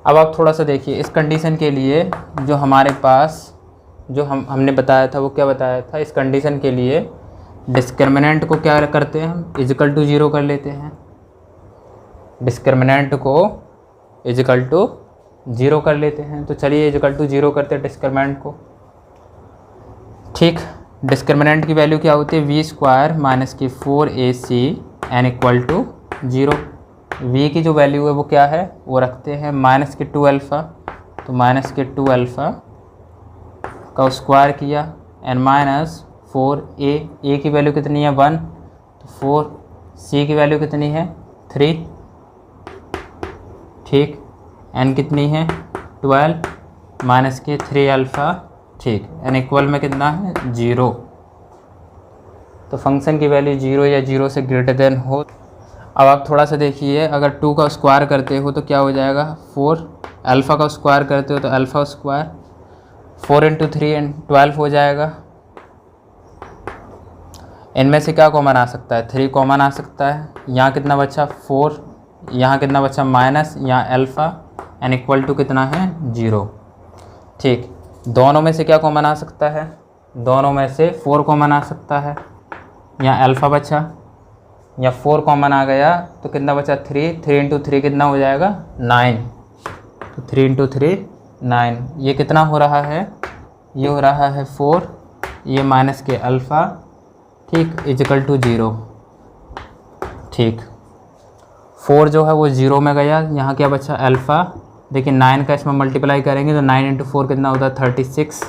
अब आप थोड़ा सा देखिए इस कंडीशन के लिए जो हमारे पास जो हमने बताया था, वो क्या बताया था, इस कंडीशन के लिए डिस्क्रिमिनेंट को क्या करते हैं हम, इजिकल टू 0 कर लेते हैं, डिस्क्रिमिनेंट को इजिकल टू 0 कर लेते हैं। तो चलिए इजिकल टू 0 करते हैं डिस्क्रिमिनेंट को, ठीक। डिस्क्रिमिनेंट की वैल्यू क्या होती है, v² माइनस की 4ac n equal to 0। v की जो वैल्यू है वो क्या है, वो रखते हैं माइनस के 2 अल्फ़ा, तो माइनस के 2 अल्फ़ा का स्क्वायर किया एन माइनस 4a की वैल्यू कितनी है 1, तो 4c की वैल्यू कितनी है 3, ठीक, n कितनी है 12 माइनस के 3 अल्फ़ा, ठीक, n इक्वल में कितना है 0। तो फंक्शन की वैल्यू 0 या 0 से ग्रेटर देन हो। अब आप थोड़ा सा देखिए, अगर 2 का स्क्वायर करते हो तो क्या हो जाएगा 4, अल्फ़ा का स्क्वायर करते हो तो अल्फ़ा स्क्वायर 4 इंटू 3 एंड 12 हो जाएगा। इनमें से क्या कॉमन आ सकता है, 3 कॉमन आ सकता है, यहाँ कितना बचा 4, यहाँ कितना बचा माइनस, यहाँ अल्फ़ा एन इक्वल टू कितना है 0, ठीक। दोनों में से क्या कॉमन आ सकता है, दोनों में से 4 कॉमन आ सकता है, यहाँ अल्फ़ा बचा, या 4 कॉमन आ गया तो कितना बचा 3, 3 इंटू 3 कितना हो जाएगा 9, तो 3 इंटू 3 9, ये कितना हो रहा है, ये हो रहा है 4, ये माइनस के अल्फ़ा, ठीक, इजिकल टू 0, ठीक। 4 जो है वो 0 में गया, यहाँ क्या बचा अल्फ़ा, देखिए 9 का इसमें मल्टीप्लाई करेंगे तो 9 इंटू 4 कितना होता है 36,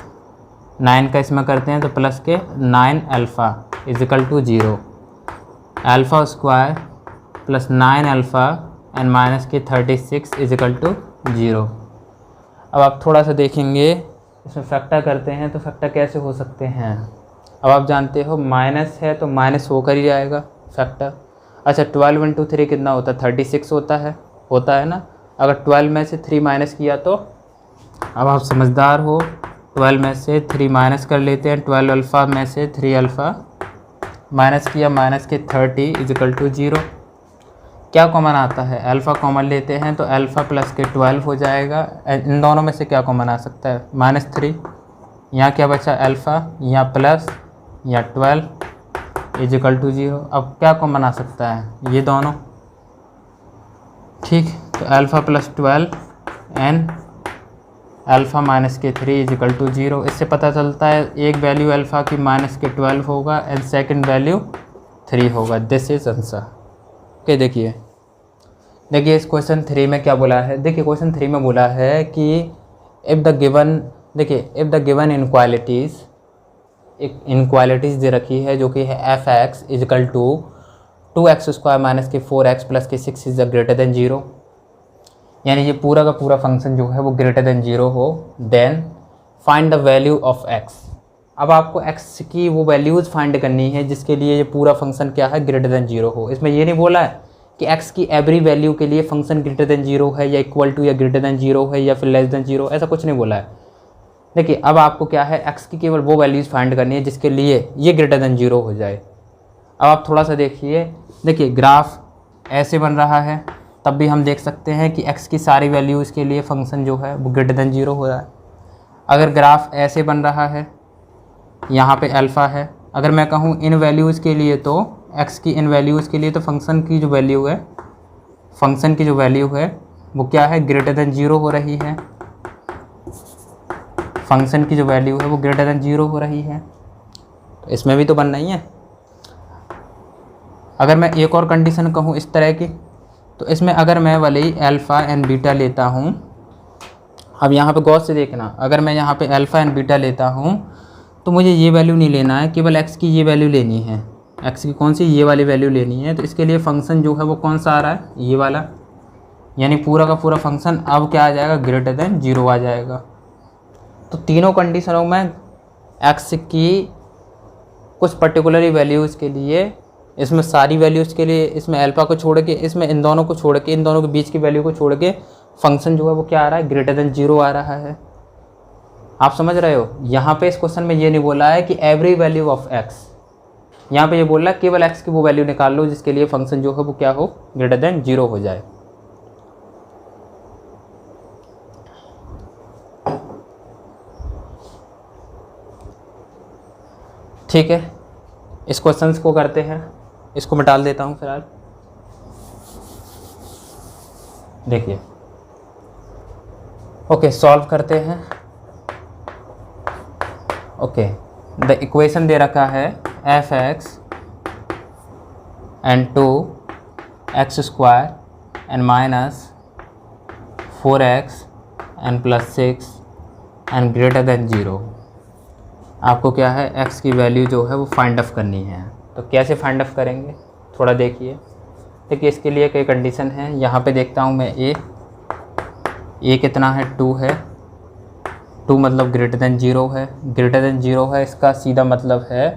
9 का इसमें करते हैं तो प्लस के 9 alpha is equal to 0, alpha square plus 9 alpha and minus के 36 इजिकल टू 0। अब आप थोड़ा सा देखेंगे, इसमें फैक्टर करते हैं तो फैक्टर कैसे हो सकते हैं। अब आप जानते हो माइनस है तो माइनस होकर ही आएगा फैक्टर। अच्छा 12 इंटू 3 कितना होता है 36 होता है ना। अगर 12 में से 3 माइनस किया तो, अब आप समझदार हो, 12 में से 3 माइनस कर लेते हैं, 12 अल्फ़ा में से 3 अल्फ़ा माइनस किया, माइनस के 30 इजिकल टू 0। क्या कॉमन आता है, अल्फ़ा कॉमन लेते हैं तो अल्फ़ा प्लस के 12 हो जाएगा। इन दोनों में से क्या कॉमन आ सकता है -3, यहाँ क्या बचा अल्फ़ा, यहाँ प्लस, यहाँ 12 इजिकल टू 0। अब क्या कॉमन आ सकता है, ये दोनों, ठीक। तो alpha plus 12 and alpha minus के 3 इजिकल टू 0। इससे पता चलता है एक वैल्यू अल्फ़ा की माइनस के 12 होगा एंड सेकंड वैल्यू 3 होगा। This is answer. ओके, देखिए इस क्वेश्चन 3 में क्या बोला है। देखिए क्वेश्चन 3 में बोला है कि इफ़ द गिवन इनक्वालिटीज़, एक इनक्वालिटीज़ दे रखी है जो कि है f x is equal to 2x² minus के 4x प्लस के 6 इज़ ग्रेटर देन 0, यानी ये पूरा का पूरा फंक्शन जो है वो ग्रेटर देन 0 हो, then find the value of x। अब आपको x की वो वैल्यूज़ फाइंड करनी है जिसके लिए ये पूरा फंक्शन क्या है, ग्रेटर देन 0 हो। इसमें ये नहीं बोला है कि x की एवरी वैल्यू के लिए फंक्शन ग्रेटर देन 0 है या इक्वल टू या ग्रेटर देन 0 है या फिर लेस देन 0, ऐसा कुछ नहीं बोला है। देखिए अब आपको क्या है, x की केवल वो वैल्यूज़ फाइंड करनी है जिसके लिए ये ग्रेटर देन 0 हो जाए। अब आप थोड़ा सा देखिए ग्राफ ऐसे बन रहा है, तब भी हम देख सकते हैं कि x की सारी वैल्यूज़ के लिए फंक्शन जो है वो ग्रेटर देन 0 हो रहा है। अगर ग्राफ ऐसे बन रहा है, यहाँ पे अल्फ़ा है, अगर मैं कहूँ इन वैल्यूज़ के लिए तो x की इन वैल्यूज़ के लिए तो फंक्शन की जो वैल्यू है वो क्या है, ग्रेटर देन 0 हो रही है। फंक्शन की जो वैल्यू है वो ग्रेटर देन 0 हो रही है, तो इसमें भी तो बनना ही है। अगर मैं एक और कंडीशन कहूँ इस तरह की, तो इसमें अगर मैं वाली अल्फ़ा एंड बीटा लेता हूँ, अब यहाँ पे गौर से देखना, अगर मैं यहाँ पे अल्फ़ा एंड बीटा लेता हूँ तो मुझे ये वैल्यू नहीं लेना है, केवल x की ये वैल्यू लेनी है। x की कौन सी, ये वाली वैल्यू लेनी है। तो इसके लिए फ़ंक्शन जो है वो कौन सा आ रहा है, ये वाला, यानी पूरा का पूरा फंक्शन अब क्या आ जाएगा, ग्रेटर देन 0 आ जाएगा। तो तीनों कंडीशनों में x की कुछ पर्टिकुलर वैल्यूज़ के लिए, इसमें सारी वैल्यूज़ के लिए, इसमें अल्फ़ा को छोड़ के, इसमें इन दोनों को छोड़ के, इन दोनों के बीच की वैल्यू को छोड़ के फंक्शन जो है वो क्या आ रहा है, ग्रेटर देन 0 आ रहा है। आप समझ रहे हो। यहाँ पे इस क्वेश्चन में ये नहीं बोला है कि एवरी वैल्यू ऑफ x, यहाँ पे ये बोल रहा है केवल x की वो वैल्यू निकाल लो जिसके लिए फंक्शन जो है वो क्या हो, ग्रेटर देन 0 हो जाए। ठीक है, इस क्वेश्चन को करते हैं, इसको मैं डाल देता हूँ फिलहाल। देखिए, ओके, सॉल्व करते हैं। ओके, द इक्वेशन दे रखा है f(x) and 2x² and minus 4x and plus 6 and greater than 0। आपको क्या है, x की वैल्यू जो है वो फाइंड ऑफ करनी है। तो कैसे फाइंड ऑफ करेंगे, थोड़ा देखिए। देखिए, इसके लिए कई कंडीशन है। यहाँ पे देखता हूँ मैं a कितना है, 2 है। 2 मतलब ग्रेटर देन 0 है। ग्रेटर देन 0 है, इसका सीधा मतलब है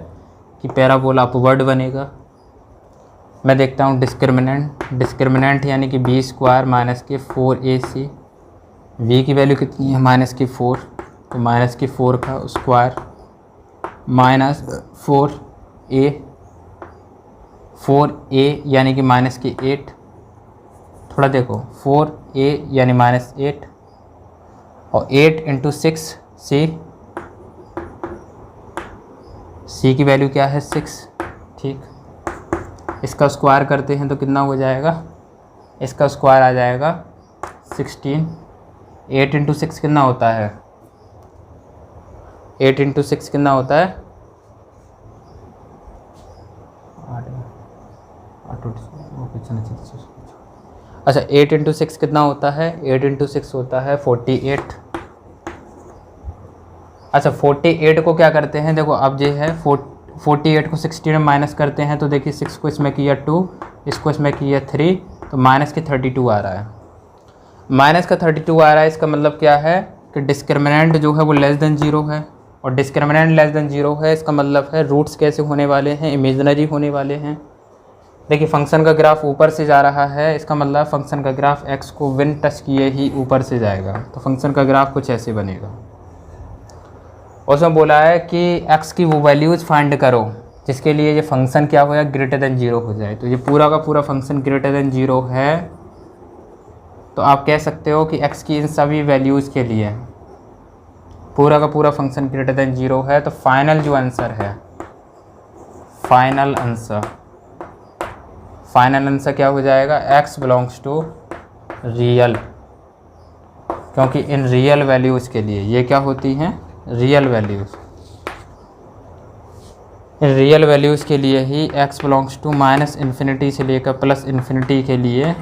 कि पैराबोला अपवर्ड बनेगा। मैं देखता हूँ डिस्क्रिमिनेंट यानी कि b² माइनस के 4ac। v की वैल्यू कितनी है, माइनस की 4, तो माइनस की 4 का स्क्वायर माइनस 4a यानी कि माइनस की 8। थोड़ा देखो, 4a यानी माइनस 8 और 8 इंटू 6 c की वैल्यू क्या है, 6। ठीक, इसका स्क्वायर करते हैं तो कितना हो जाएगा, इसका स्क्वायर आ जाएगा 16। 8 इंटू 6 कितना होता है, 8 इंटू 6 कितना होता है, 8। अच्छा, 8 इंटू 6 कितना होता है, 8 इंटू 6 होता है 48। अच्छा, 48 को क्या करते हैं, देखो अब ये है 48 को 16 में माइनस करते हैं, तो देखिए 6 को इसमें किया 2, इसको इसमें किया 3, तो माइनस के 32 आ रहा है। माइनस का 32 आ रहा है, इसका मतलब क्या है कि डिस्क्रिमिनेंट जो है वो लेस देन 0 है, और डिस्क्रिमिनेंट लेस देन 0 है, इसका मतलब है रूट्स कैसे होने वाले हैं, इमेजिनरी होने वाले हैं। देखिए, फंक्शन का ग्राफ ऊपर से जा रहा है, इसका मतलब फंक्शन का ग्राफ x को बिन टच किए ही ऊपर से जाएगा, तो फंक्शन का ग्राफ कुछ ऐसे बनेगा। उसमें बोला है कि x की वो वैल्यूज़ फाइंड करो जिसके लिए ये फंक्शन क्या हो जाए, ग्रेटर देन 0 हो जाए। तो ये पूरा का पूरा फंक्शन ग्रेटर देन 0 है, तो आप कह सकते हो कि x की इन सभी वैल्यूज़ के लिए पूरा का पूरा फंक्शन ग्रेटर देन 0 है। तो फाइनल जो आंसर है, फाइनल आंसर क्या हो जाएगा, x बिलोंग्स टू रियल, क्योंकि इन रियल वैल्यूज़ के लिए ये क्या होती हैं, real values. In real values के लिए ही x बिलोंग्स टू -∞ से लेकर +∞ के लिए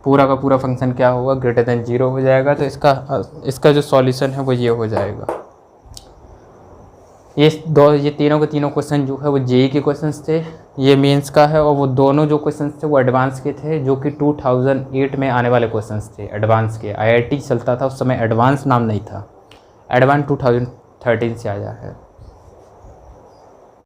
पूरा का पूरा फंक्शन क्या होगा, ग्रेटर देन 0 हो जाएगा। तो इसका जो सॉल्यूशन है वो ये हो जाएगा। ये तीनों के तीनों क्वेश्चन जो है वो जेईई के क्वेश्चंस थे, ये मेंस का है, और वो दोनों जो क्वेश्चंस थे वो एडवांस के थे, जो कि 2008 में आने वाले क्वेश्चंस थे एडवांस के। आईआईटी चलता था उस समय, एडवांस नाम नहीं था, एडवांस 2013 से आया है।